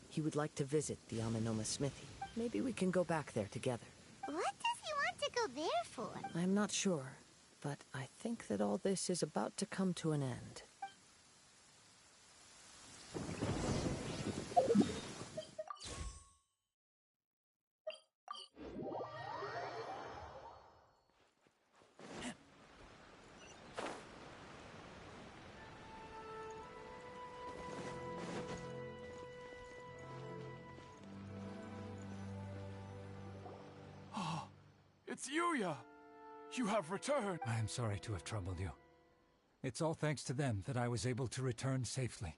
He would like to visit the Amenoma smithy. Maybe we can go back there together. What does he want to go there for? I'm not sure, but I think that all this is about to come to an end. It's Yuya! You have returned! I am sorry to have troubled you. It's all thanks to them that I was able to return safely.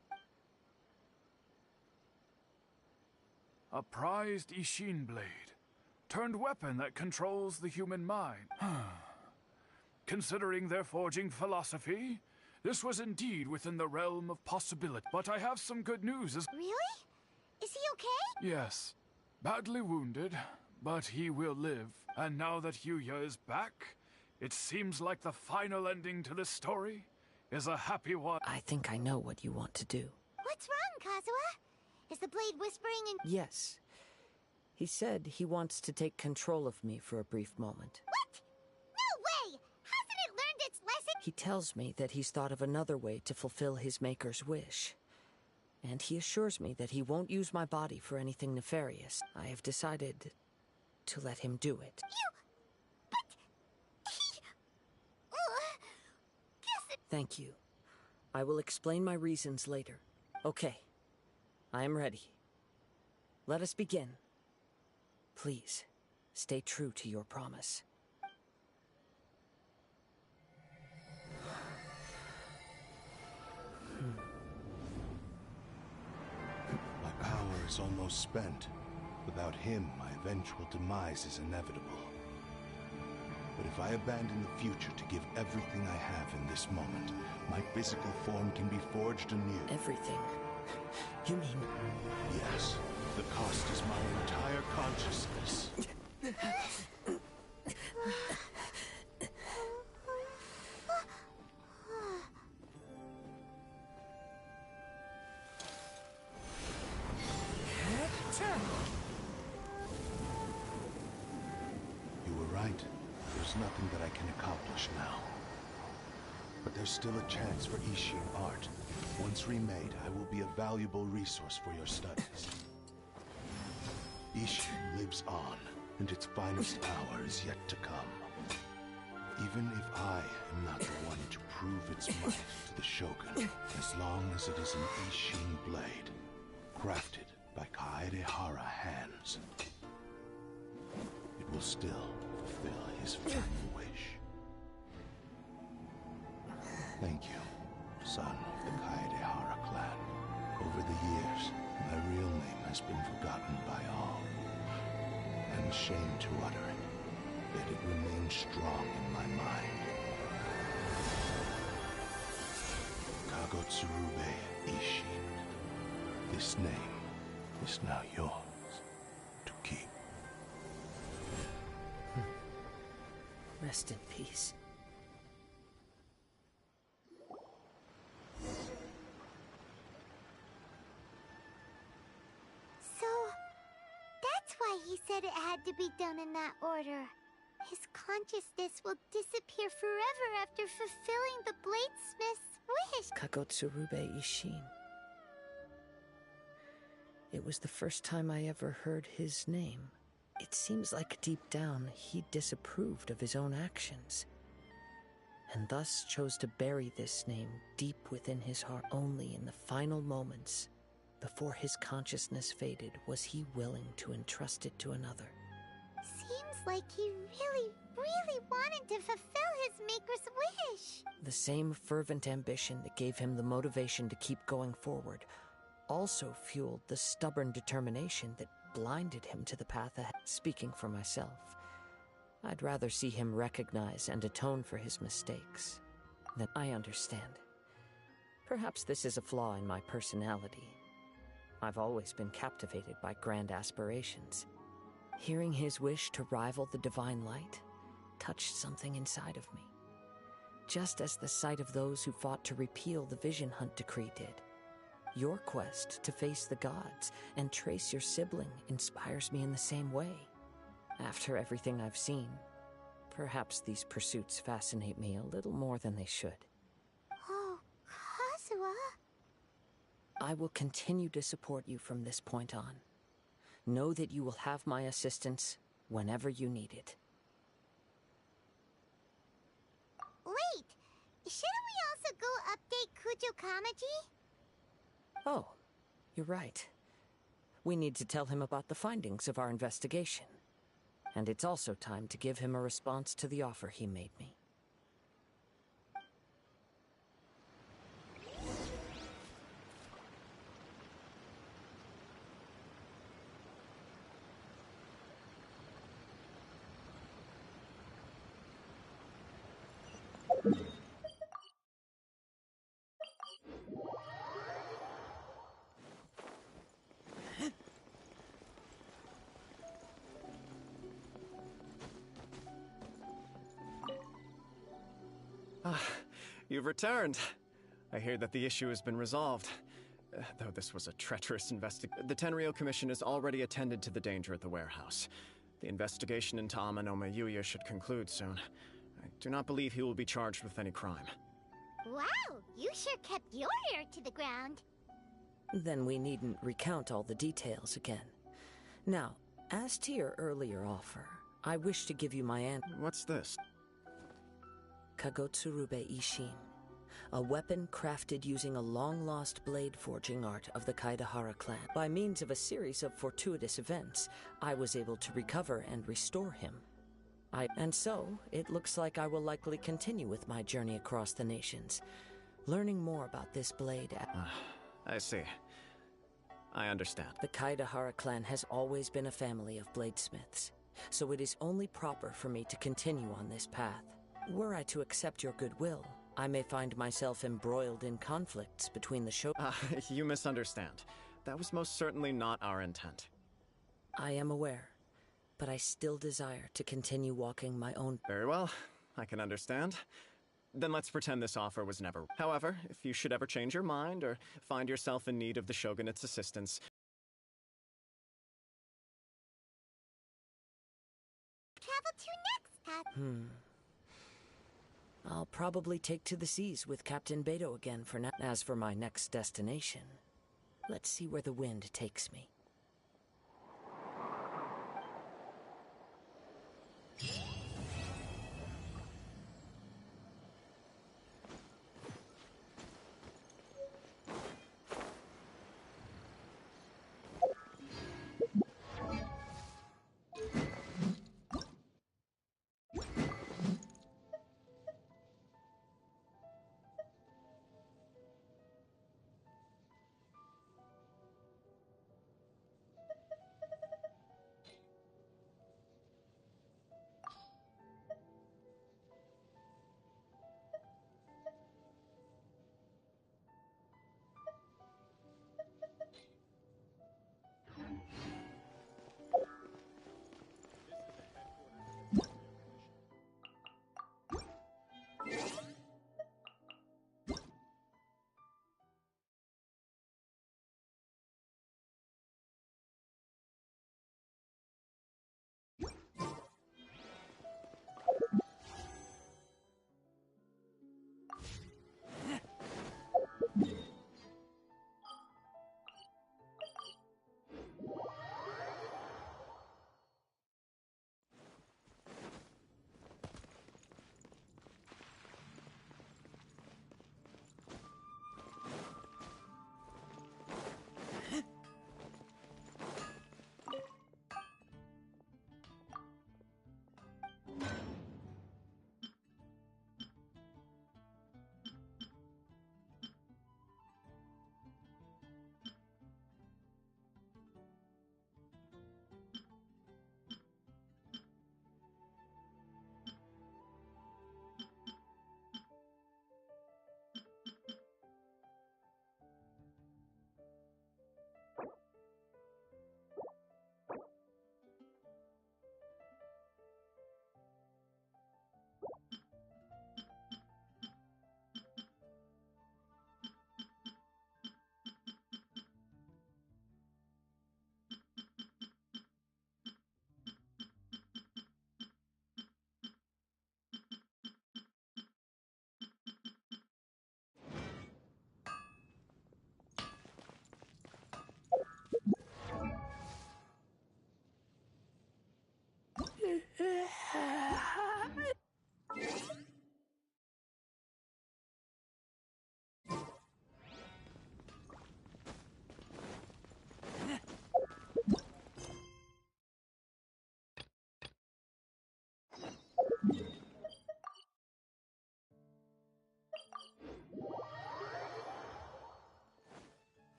A prized Ishin blade, turned weapon that controls the human mind. Considering their forging philosophy, this was indeed within the realm of possibility. But I have some good news as— Really? Is he okay? Yes. Badly wounded, But he will live, and now that Yuya is back, it seems like the final ending to this story is a happy one. I think I know what you want to do. What's wrong, Kazuha? Is the blade whispering in— Yes. He said he wants to take control of me for a brief moment. What? No way! Hasn't it learned its lesson? He tells me that he's thought of another way to fulfill his maker's wish. And he assures me that he won't use my body for anything nefarious. I have decided to let him do it. But he— guess it— Thank you. I will explain my reasons later. Okay. I am ready. Let us begin. Please, stay true to your promise. My power is almost spent. Without him, my eventual demise is inevitable. But if I abandon the future to give everything I have in this moment, my physical form can be forged anew. Everything? You mean... Yes. The cost is my entire consciousness. You were right. There's nothing that I can accomplish now. But there's still a chance for Ishin art. Once remade, I will be a valuable resource for your studies. Ishin lives on, and its finest hour is yet to come. Even if I am not the one to prove its might to the Shogun, as long as it is an Ishin blade, crafted by Kaedehara hands, it will still fulfill his final wish. Thank you, son of the Kaedehara clan. Over the years, my real name has been forgotten by all. I'm ashamed to utter it, yet it remains strong in my mind. Kagotsurube Ishin. This name is now yours to keep. Rest in peace. He said it had to be done in that order. His consciousness will disappear forever after fulfilling the bladesmith's wish. Kagotsurube Ishin. It was the first time I ever heard his name. It seems like deep down he disapproved of his own actions, and thus chose to bury this name deep within his heart. Only in the final moments, before his consciousness faded, was he willing to entrust it to another. Seems like he really wanted to fulfill his maker's wish. The same fervent ambition that gave him the motivation to keep going forward also fueled the stubborn determination that blinded him to the path ahead. Speaking for myself, I'd rather see him recognize and atone for his mistakes than I understand. Perhaps this is a flaw in my personality. I've always been captivated by grand aspirations. Hearing his wish to rival the divine light touched something inside of me, just as the sight of those who fought to repeal the Vision Hunt decree did. Your quest to face the gods and trace your sibling inspires me in the same way. After everything I've seen, perhaps these pursuits fascinate me a little more than they should. Oh, Kazuha. I will continue to support you from this point on. Know that you will have my assistance whenever you need it. Wait, shouldn't we also go update Kujo Kamaji? Oh, you're right. We need to tell him about the findings of our investigation. And it's also time to give him a response to the offer he made me. You've returned. I hear that the issue has been resolved. Though this was a treacherous investigation. The Tenryou Commission has already attended to the danger at the warehouse. The investigation into Amanome Yuya should conclude soon. I do not believe he will be charged with any crime. Wow, you sure kept your ear to the ground. Then we needn't recount all the details again. Now, as to your earlier offer, I wish to give you my answer. What's this? Kagotsurube Ishin, a weapon crafted using a long-lost blade forging art of the Kaidahara clan. By means of a series of fortuitous events, I was able to recover and restore him. And so, it looks like I will likely continue with my journey across the nations, learning more about this blade. I see. I understand. The Kaidahara clan has always been a family of bladesmiths, so it is only proper for me to continue on this path. Were I to accept your goodwill, I may find myself embroiled in conflicts between the You misunderstand. That was most certainly not our intent. I am aware, but I still desire to continue walking my own. Very well. I can understand. Then let's pretend this offer was never. However, if you should ever change your mind or find yourself in need of the Shogunate's assistance, Travel to next path. I'll probably take to the seas with Captain Beto again for now. As for my next destination, let's see where the wind takes me.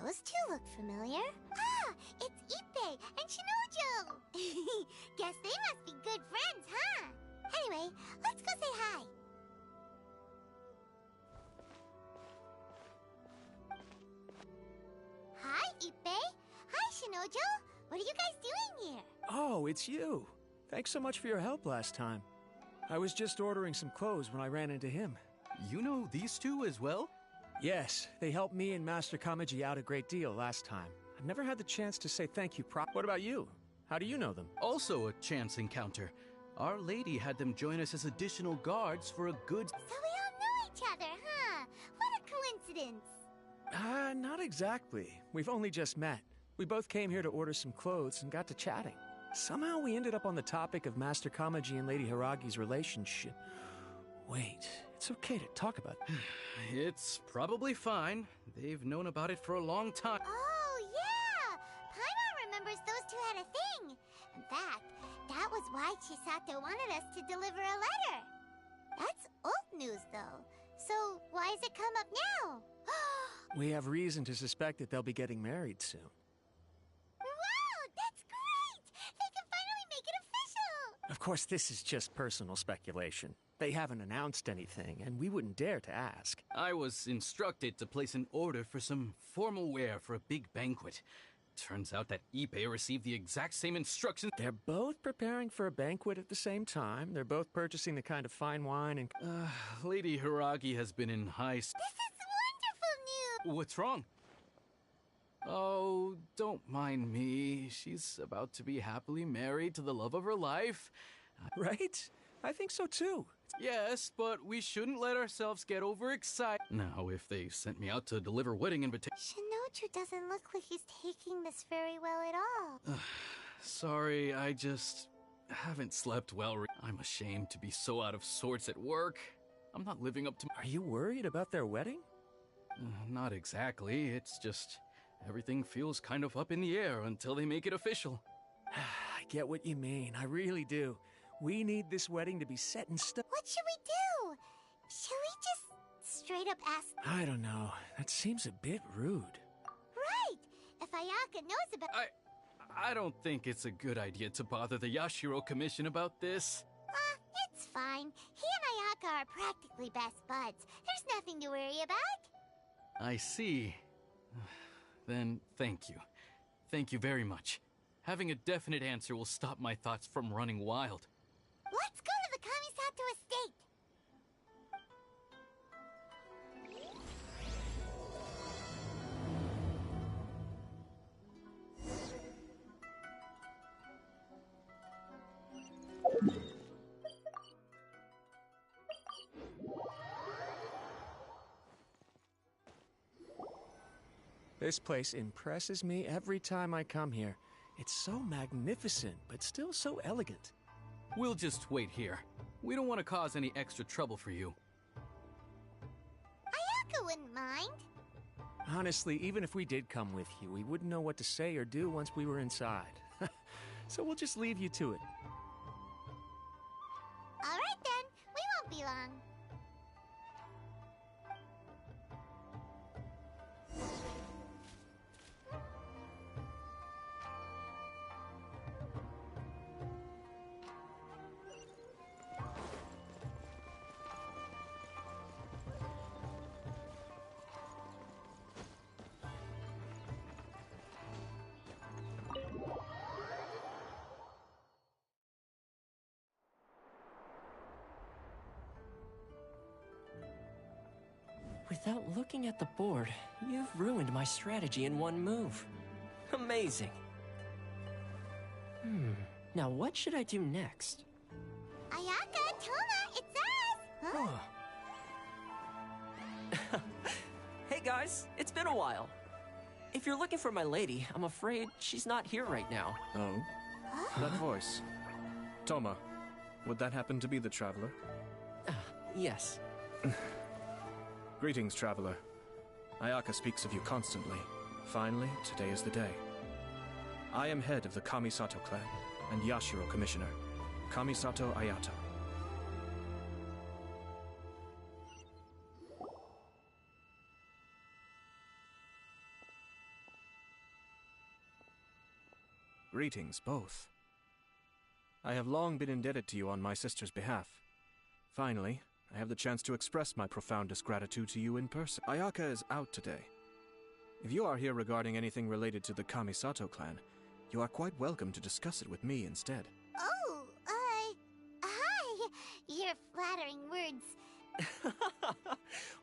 Those two look familiar. Ah, it's Ippei and Shinojo! Guess they must be good friends, huh? Anyway, let's go say hi. Gojo? What are you guys doing here? Oh, it's you. Thanks so much for your help last time. I was just ordering some clothes when I ran into him. You know these two as well? Yes, they helped me and Master Kamaji out a great deal last time. I've never had the chance to say thank you What about you? How do you know them? Also a chance encounter. Our lady had them join us as additional guards for a good... So we all know each other, huh? What a coincidence. Not exactly. We've only just met. We both came here to order some clothes and got to chatting. Somehow we ended up on the topic of Master Kamaji and Lady Hiragi's relationship. Wait, it's okay to talk about it. It's probably fine. They've known about it for a long time. Oh, yeah! Paimon remembers those two had a thing. In fact, that was why Chisato wanted us to deliver a letter. That's old news, though. So why has it come up now? We have reason to suspect that they'll be getting married soon. Wow, that's great! They can finally make it official! Of course, this is just personal speculation. They haven't announced anything, and we wouldn't dare to ask. I was instructed to place an order for some formal wear for a big banquet. Turns out that Ippei received the exact same instructions. They're both preparing for a banquet at the same time. They're both purchasing the kind of fine wine and... Lady Hiragi has been in high... This is wonderful news! What's wrong? Oh, don't mind me. She's about to be happily married to the love of her life. Right? I think so too. Yes, but we shouldn't let ourselves get overexcited. Now, if they sent me out to deliver wedding invitations... Shinochu doesn't look like he's taking this very well at all. Sorry, I just haven't slept well. I'm ashamed to be so out of sorts at work. I'm not living up to... Are you worried about their wedding? Not exactly. It's just everything feels kind of up in the air until they make it official. I get what you mean. I really do. We need this wedding to be set in stone. What should we do? Should we just straight up ask... I don't know. That seems a bit rude. Right! If Ayaka knows about... I don't think it's a good idea to bother the Yashiro Commission about this. It's fine. He and Ayaka are practically best buds. There's nothing to worry about. I see. Then thank you. Thank you very much. Having a definite answer will stop my thoughts from running wild. Let's go to the Kamisato estate! This place impresses me every time I come here. It's so magnificent, but still so elegant. We'll just wait here. We don't want to cause any extra trouble for you. Ayaka wouldn't mind. Honestly, even if we did come with you, we wouldn't know what to say or do once we were inside. So we'll just leave you to it. Alright then, we won't be long. Without looking at the board, you've ruined my strategy in one move. Amazing. Now what should I do next? Ayaka, Toma, it's us! Huh? Hey guys, it's been a while. If you're looking for my lady, I'm afraid she's not here right now. Oh? That voice. Toma, would that happen to be the traveler? Yes. Greetings, traveler. Ayaka speaks of you constantly. Finally, today is the day. I am head of the Kamisato clan and Yashiro commissioner, Kamisato Ayato. Greetings, both. I have long been indebted to you on my sister's behalf. Finally, I have the chance to express my profoundest gratitude to you in person. Ayaka is out today. If you are here regarding anything related to the Kamisato clan, You are quite welcome to discuss it with me instead. Oh, hi. Your flattering words.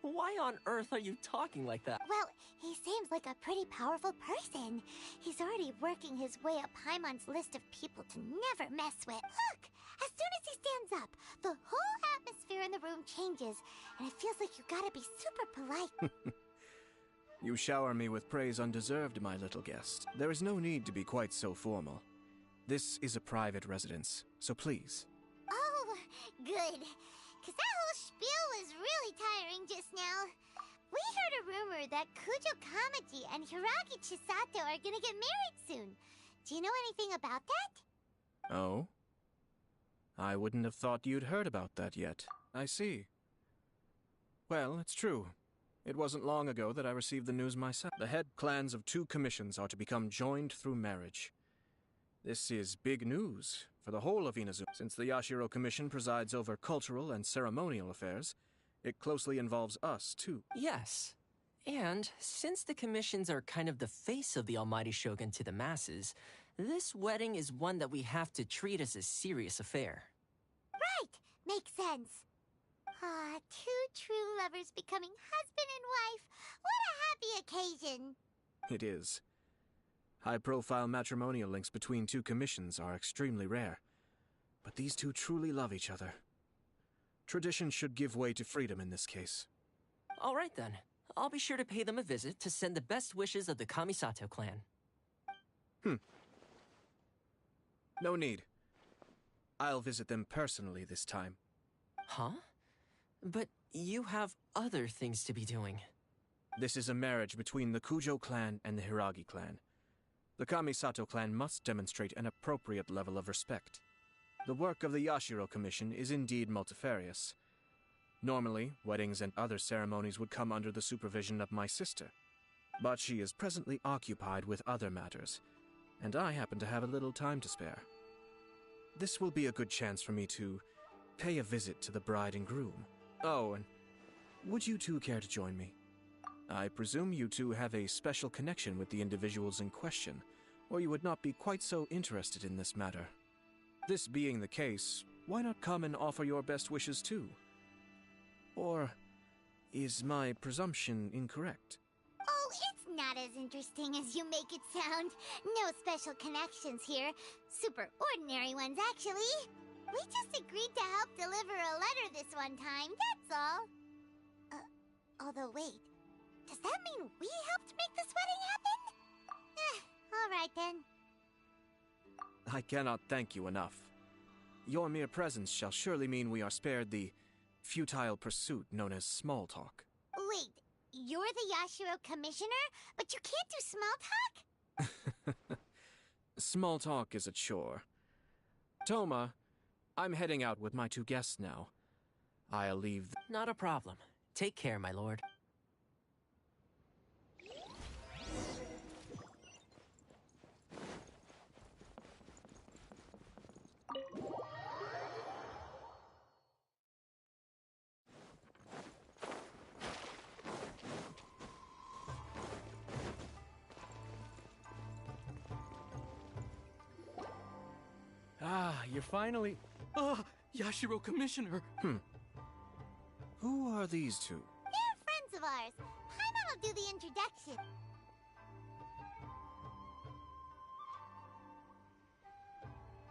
Why on earth are you talking like that? Well, he seems like a pretty powerful person. He's already working his way up Paimon's list of people to never mess with. Look! As soon as he stands up, the whole atmosphere in the room changes, and it feels like you gotta be super polite. You shower me with praise undeserved, my little guest. There is no need to be quite so formal. This is a private residence, so please. Oh, good. 'Cause that whole spiel was really tiring just now. We heard a rumor that Kujo Kamaji and Hiragi Chisato are gonna get married soon. Do you know anything about that? Oh? I wouldn't have thought you'd heard about that yet. I see. Well, it's true. It wasn't long ago that I received the news myself. The head clans of 2 commissions are to become joined through marriage. This is big news for the whole of Inazuma. Since the Yashiro Commission presides over cultural and ceremonial affairs, it closely involves us, too. Yes. And since the commissions are kind of the face of the Almighty Shogun to the masses, this wedding is one that we have to treat as a serious affair. Right! Makes sense. Ah, 2 true lovers becoming husband and wife. What a happy occasion. It is. High-profile matrimonial links between 2 commissions are extremely rare. But these 2 truly love each other. Tradition should give way to freedom in this case. All right then. I'll be sure to pay them a visit to send the best wishes of the Kamisato clan. No need. I'll visit them personally this time. Huh? But you have other things to be doing. This is a marriage between the Kujo clan and the Hiragi clan. The Kamisato clan must demonstrate an appropriate level of respect. The work of the Yashiro Commission is indeed multifarious. Normally, weddings and other ceremonies would come under the supervision of my sister. But she is presently occupied with other matters, and I happen to have a little time to spare. This will be a good chance for me to pay a visit to the bride and groom. Oh, and would you 2 care to join me? I presume you 2 have a special connection with the individuals in question, or you would not be quite so interested in this matter. This being the case, why not come and offer your best wishes too? Or is my presumption incorrect? Oh, it's not as interesting as you make it sound. No special connections here. Super ordinary ones, actually. We just agreed to help deliver a letter this one time, that's all. Although wait, does that mean we helped make this wedding happen? Alright then. I cannot thank you enough. Your mere presence shall surely mean we are spared the futile pursuit known as small talk. Wait, you're the Yashiro Commissioner, but you can't do small talk? Small talk is a chore. Toma, I'm heading out with my 2 guests now. I'll leave. Not a problem. Take care, my lord. Ah, you're finally... Ah, Yashiro Commissioner! Who are these 2? They're friends of ours. Paimon will do the introduction.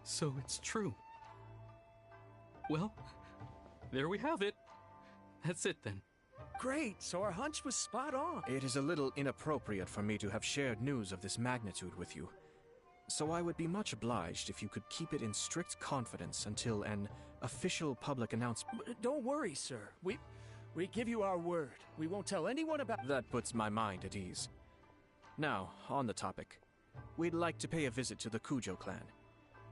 So it's true. Well, there we have it. That's it then. Great, so our hunch was spot on. It is a little inappropriate for me to have shared news of this magnitude with you. So I would be much obliged if you could keep it in strict confidence until an official public announcement. Don't worry, sir. We give you our word. We won't tell anyone about... That puts my mind at ease. Now, on the topic. We'd like to pay a visit to the Kujo clan.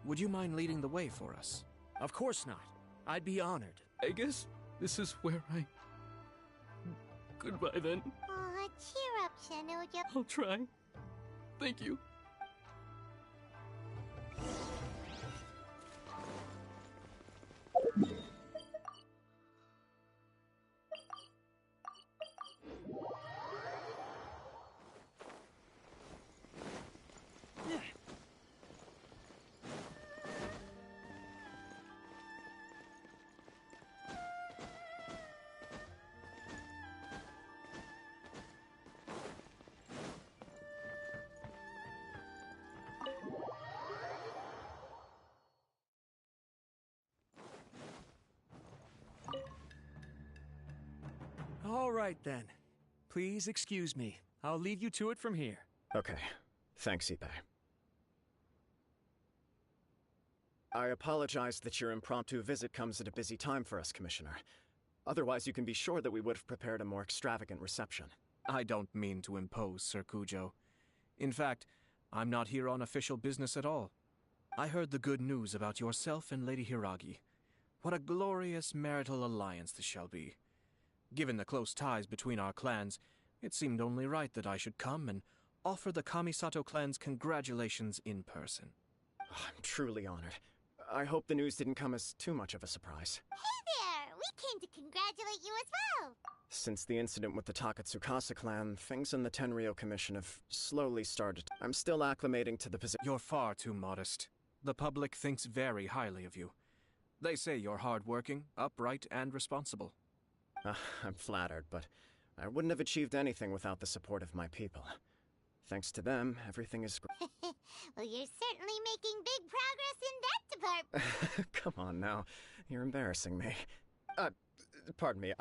Would you mind leading the way for us? Of course not. I'd be honored. I guess this is where I... Goodbye then. Aw, cheer up, Shanoja. I'll try. Thank you. All right, then. Please excuse me. I'll leave you to it from here. Okay. Thanks, Ippei. I apologize that your impromptu visit comes at a busy time for us, Commissioner. Otherwise, you can be sure that we would have prepared a more extravagant reception. I don't mean to impose, Sir Kujo. In fact, I'm not here on official business at all. I heard the good news about yourself and Lady Hiragi. What a glorious marital alliance this shall be. Given the close ties between our clans, it seemed only right that I should come and offer the Kamisato clan's congratulations in person. I'm truly honored. I hope the news didn't come as too much of a surprise. Hey there! We came to congratulate you as well! Since the incident with the Takatsukasa clan, things in the Tenryou Commission have slowly started. I'm still acclimating to the position. You're far too modest. The public thinks very highly of you. They say you're hardworking, upright, and responsible. I'm flattered, but I wouldn't have achieved anything without the support of my people. Thanks to them, everything is Well, you're certainly making big progress in that department. Come on now. You're embarrassing me. Pardon me,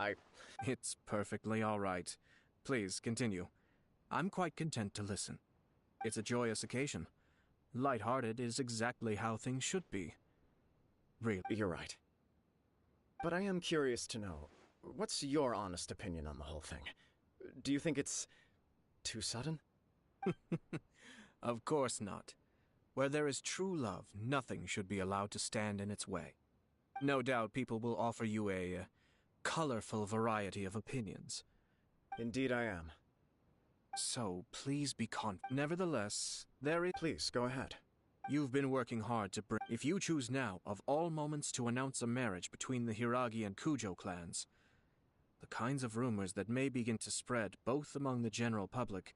It's perfectly all right. Please, continue. I'm quite content to listen. It's a joyous occasion. Light-hearted is exactly how things should be. Really. You're right. But I am curious to know, what's your honest opinion on the whole thing? Do you think it's too sudden? Of course not. Where there is true love, nothing should be allowed to stand in its way. No doubt people will offer you a colorful variety of opinions. Indeed I am. So, please be Nevertheless, there is— Please, go ahead. You've been working hard to bring— If you choose now, of all moments, to announce a marriage between the Hiragi and Kujo clans, the kinds of rumors that may begin to spread both among the general public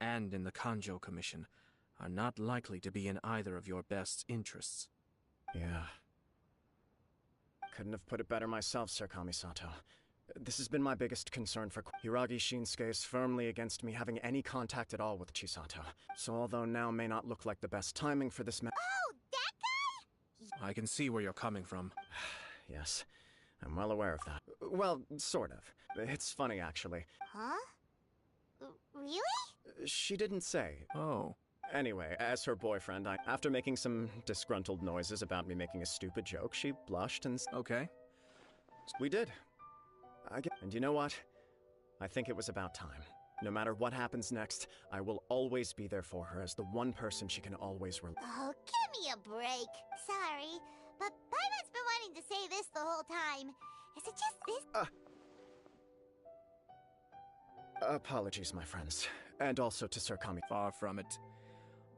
and in the Kanjo Commission are not likely to be in either of your best interests. Yeah. Couldn't have put it better myself, Sir Kamisato. This has been my biggest concern for— Hiragi Shinsuke is firmly against me having any contact at all with Chisato. So although now may not look like the best timing for this Oh, that guy? I can see where you're coming from. Yes, I'm well aware of that. Well, sort of. It's funny, actually. Huh? Really? She didn't say. Oh. Anyway, as her boyfriend, after making some disgruntled noises about me making a stupid joke, she blushed and— Okay. We did. And you know what? I think it was about time. No matter what happens next, I will always be there for her as the one person she can always rely on. Oh, give me a break. Sorry, but Paimon's been wanting to say this the whole time. Is it just this? Apologies, my friends. And also to Sir Kami. Far from it.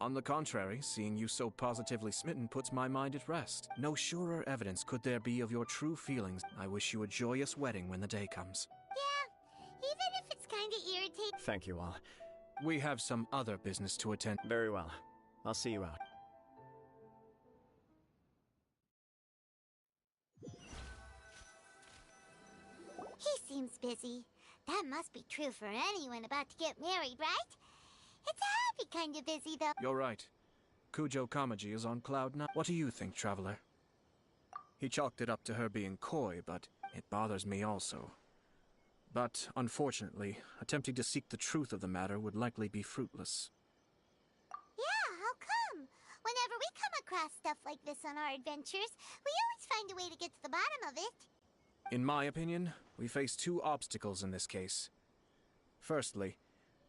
On the contrary, seeing you so positively smitten puts my mind at rest. No surer evidence could there be of your true feelings. I wish you a joyous wedding when the day comes. Yeah, even if it's kinda irritating. Thank you all. We have some other business to attend. Very well. I'll see you out. He seems busy. That must be true for anyone about to get married, right? It's a happy kind of busy, though. You're right. Kujo Kamaji is on cloud nine. What do you think, Traveler? He chalked it up to her being coy, but it bothers me also. But, unfortunately, attempting to seek the truth of the matter would likely be fruitless. Yeah, how come? Whenever we come across stuff like this on our adventures, we always find a way to get to the bottom of it. In my opinion, we face two obstacles in this case. Firstly,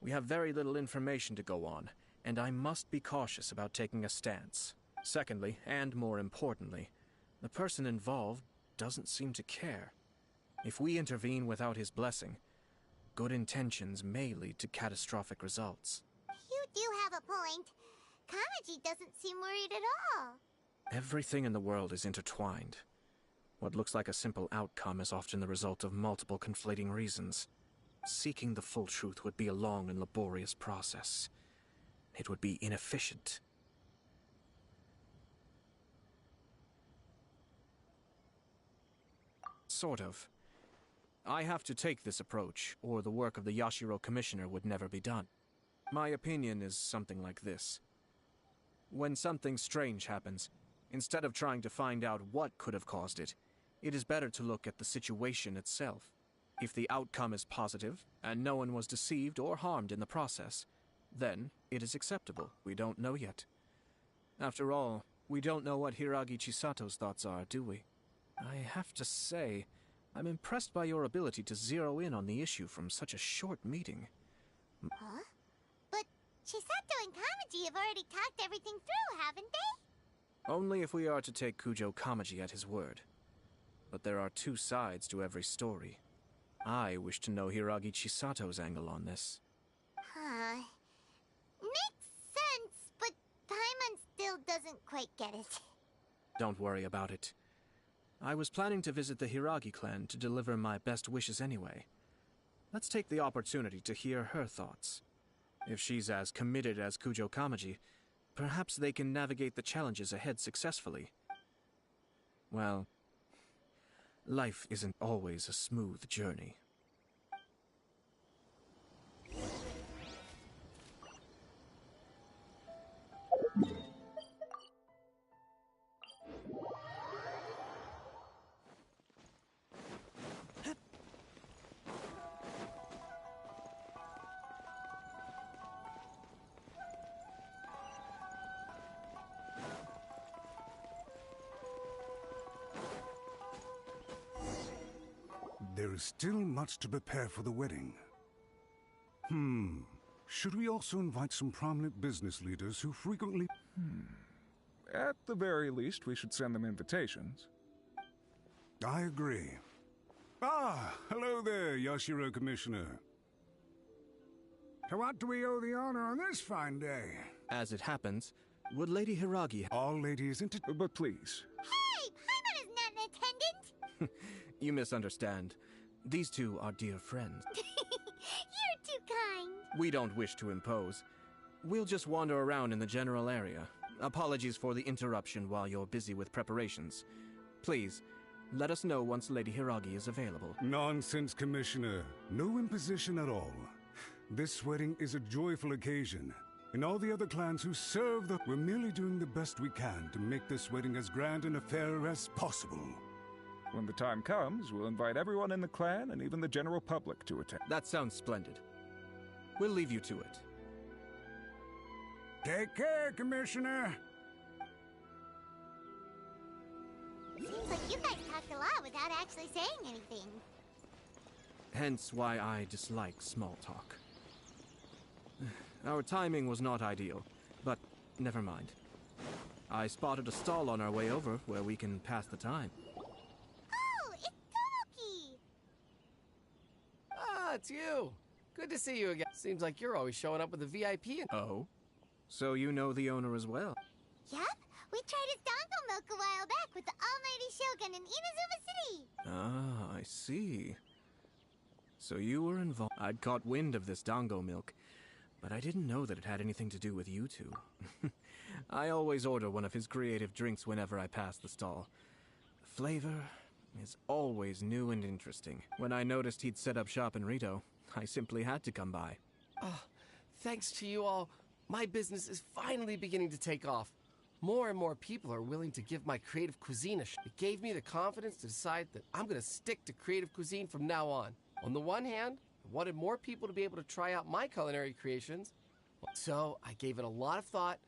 we have very little information to go on, and I must be cautious about taking a stance. Secondly, and more importantly, the person involved doesn't seem to care. If we intervene without his blessing, good intentions may lead to catastrophic results. You do have a point. Kamaji doesn't seem worried at all. Everything in the world is intertwined. What looks like a simple outcome is often the result of multiple conflating reasons. Seeking the full truth would be a long and laborious process. It would be inefficient. Sort of. I have to take this approach, or the work of the Yashiro Commissioner would never be done. My opinion is something like this. When something strange happens, instead of trying to find out what could have caused it, it is better to look at the situation itself. If the outcome is positive, and no one was deceived or harmed in the process, then it is acceptable. We don't know yet. After all, we don't know what Hiragi Chisato's thoughts are, do we? I have to say, I'm impressed by your ability to zero in on the issue from such a short meeting. Huh? But Chisato and Kamaji have already talked everything through, haven't they? Only if we are to take Kujo Kamaji at his word. But there are two sides to every story. I wish to know Hiragi Chisato's angle on this. Huh. Makes sense, but Paimon still doesn't quite get it. Don't worry about it. I was planning to visit the Hiragi clan to deliver my best wishes anyway. Let's take the opportunity to hear her thoughts. If she's as committed as Kujo Kamaji, perhaps they can navigate the challenges ahead successfully. Well, life isn't always a smooth journey. There is still much to prepare for the wedding. Should we also invite some prominent business leaders who frequently... At the very least, we should send them invitations. I agree. Ah, hello there, Yashiro Commissioner. To what do we owe the honor on this fine day? As it happens, would Lady Hiragi... All ladies into... But please. Hey! Paimon is not an attendant! You misunderstand. These two are dear friends. You're too kind. We don't wish to impose. We'll just wander around in the general area. Apologies for the interruption while you're busy with preparations. Please, let us know once Lady Hiragi is available. Nonsense, Commissioner. No imposition at all. This wedding is a joyful occasion, and all the other clans who serve the... We're merely doing the best we can to make this wedding as grand and a fair as possible. When the time comes, we'll invite everyone in the clan and even the general public to attend. That sounds splendid. We'll leave you to it. Take care, Commissioner. Seems like you guys talked a lot without actually saying anything. Hence why I dislike small talk. Our timing was not ideal, but never mind. I spotted a stall on our way over where we can pass the time. Oh, it's Tomoki! Ah, it's you. Good to see you again. Seems like you're always showing up with a VIP. Oh? So you know the owner as well? Yep, we tried his dango milk a while back with the Almighty Shogun in Inazuma City. Ah, I see. So you were involved. I'd caught wind of this dango milk, but I didn't know that it had anything to do with you two. I always order one of his creative drinks whenever I pass the stall. The flavor is always new and interesting. When I noticed he'd set up shop in Rito, I simply had to come by. Oh, thanks to you all, my business is finally beginning to take off. More and more people are willing to give my creative cuisine a shot. It gave me the confidence to decide that I'm going to stick to creative cuisine from now on. On the one hand, I wanted more people to be able to try out my culinary creations, so I gave it a lot of thought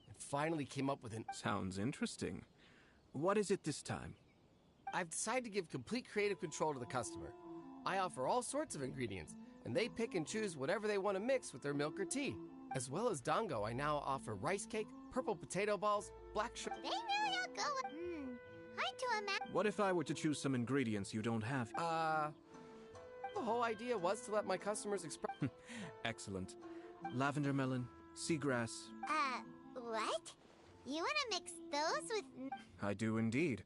and finally came up with an... Sounds interesting. What is it this time? I've decided to give complete creative control to the customer. I offer all sorts of ingredients, and they pick and choose whatever they want to mix with their milk or tea. As well as dango, I now offer rice cake, purple potato balls, black sugar... They really all go with... Hard to imagine... What if I were to choose some ingredients you don't have? The whole idea was to let my customers express... Excellent. Lavender melon, seagrass... What? You wanna mix those with... I do indeed.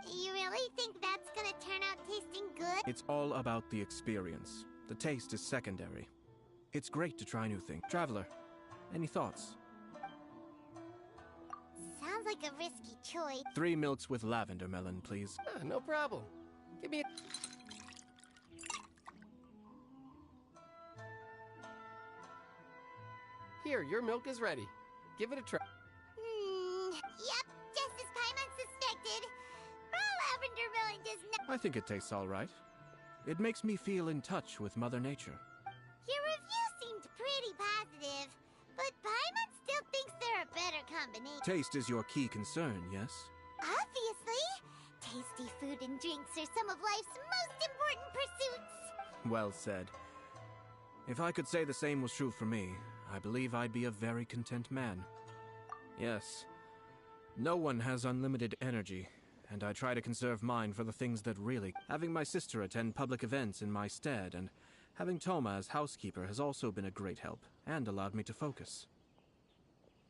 You really think that's gonna turn out tasting good? It's all about the experience. The taste is secondary. It's great to try new things. Traveler, any thoughts? Sounds like a risky choice. 3 milks with lavender melon, please. No problem. Give me a... Here, your milk is ready. Give it a try. Yep, just as Paimon suspected. Raw lavender melon does not... I think it tastes all right. It makes me feel in touch with Mother Nature. Your review seemed pretty positive, but Paimon still thinks they're a better combination. Taste is your key concern, yes? Obviously! Tasty food and drinks are some of life's most important pursuits. Well said. If I could say the same was true for me, I believe I'd be a very content man. Yes. No one has unlimited energy, and I try to conserve mine for the things that really... Having my sister attend public events in my stead, and having Toma as housekeeper has also been a great help, and allowed me to focus.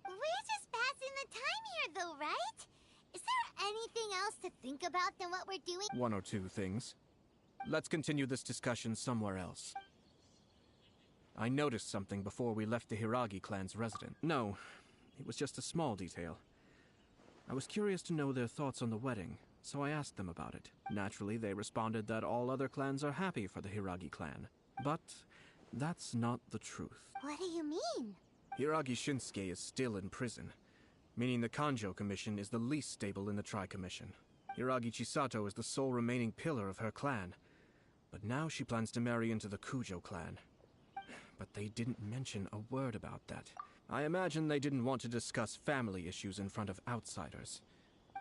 We're just passing the time here, though, right? Is there anything else to think about than what we're doing? One or two things. Let's continue this discussion somewhere else. I noticed something before we left the Hiragi clan's residence. No, it was just a small detail. I was curious to know their thoughts on the wedding, so I asked them about it. Naturally, they responded that all other clans are happy for the Hiragi clan. But that's not the truth. What do you mean? Hiragi Shinsuke is still in prison, meaning the Kanjo Commission is the least stable in the Tri-Commission. Hiragi Chisato is the sole remaining pillar of her clan, but now she plans to marry into the Kujo clan. But they didn't mention a word about that. I imagine they didn't want to discuss family issues in front of outsiders.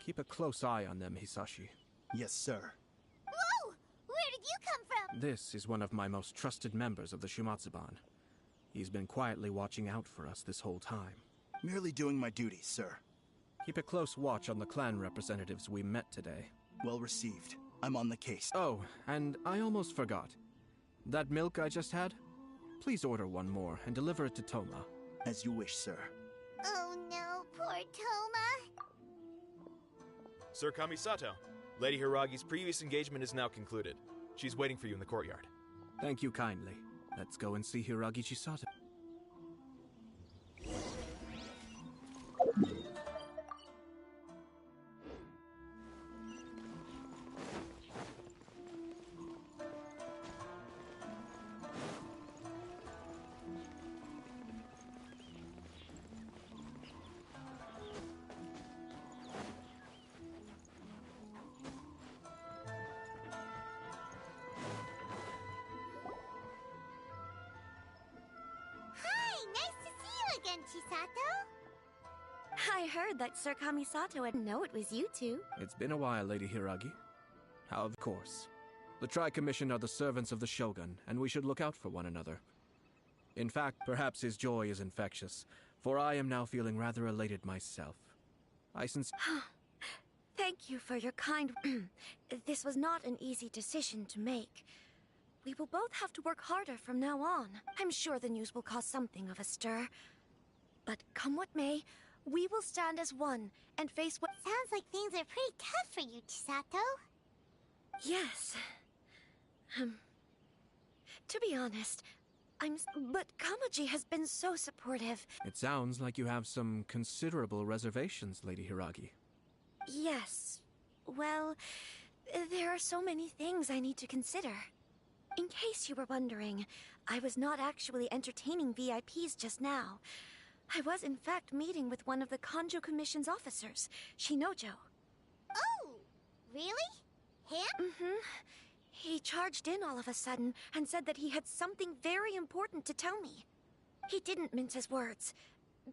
Keep a close eye on them, Hisashi. Yes, sir. Whoa! Where did you come from? This is one of my most trusted members of the Shumatsuban. He's been quietly watching out for us this whole time. Merely doing my duty, sir. Keep a close watch on the clan representatives we met today. Well received. I'm on the case. Oh, and I almost forgot. That milk I just had? Please order one more and deliver it to Toma. As you wish, sir. Oh no, poor Toma. Sir Kamisato, Lady Hiragi's previous engagement is now concluded. She's waiting for you in the courtyard. Thank you kindly. Let's go and see Hiragi Chisato. I heard that Sir Kamisato had know it was you two. It's been a while, Lady Hiragi. Of course. The Tri-Commission are the servants of the Shogun, and we should look out for one another. In fact, perhaps his joy is infectious, for I am now feeling rather elated myself. Thank you for your kind... This was not an easy decision to make. We will both have to work harder from now on. I'm sure the news will cause something of a stir. But come what may, we will stand as one and face what... Sounds like things are pretty tough for you, Chisato. Yes. To be honest, but Kamaji has been so supportive. It sounds like you have some considerable reservations, Lady Hiragi. Yes. Well, there are so many things I need to consider. In case you were wondering, I was not actually entertaining VIPs just now. I was in fact meeting with one of the Kanjo Commission's officers, Shinojo. Oh, really? Him? Mm-hmm. He charged in all of a sudden and said that he had something very important to tell me. He didn't mince his words,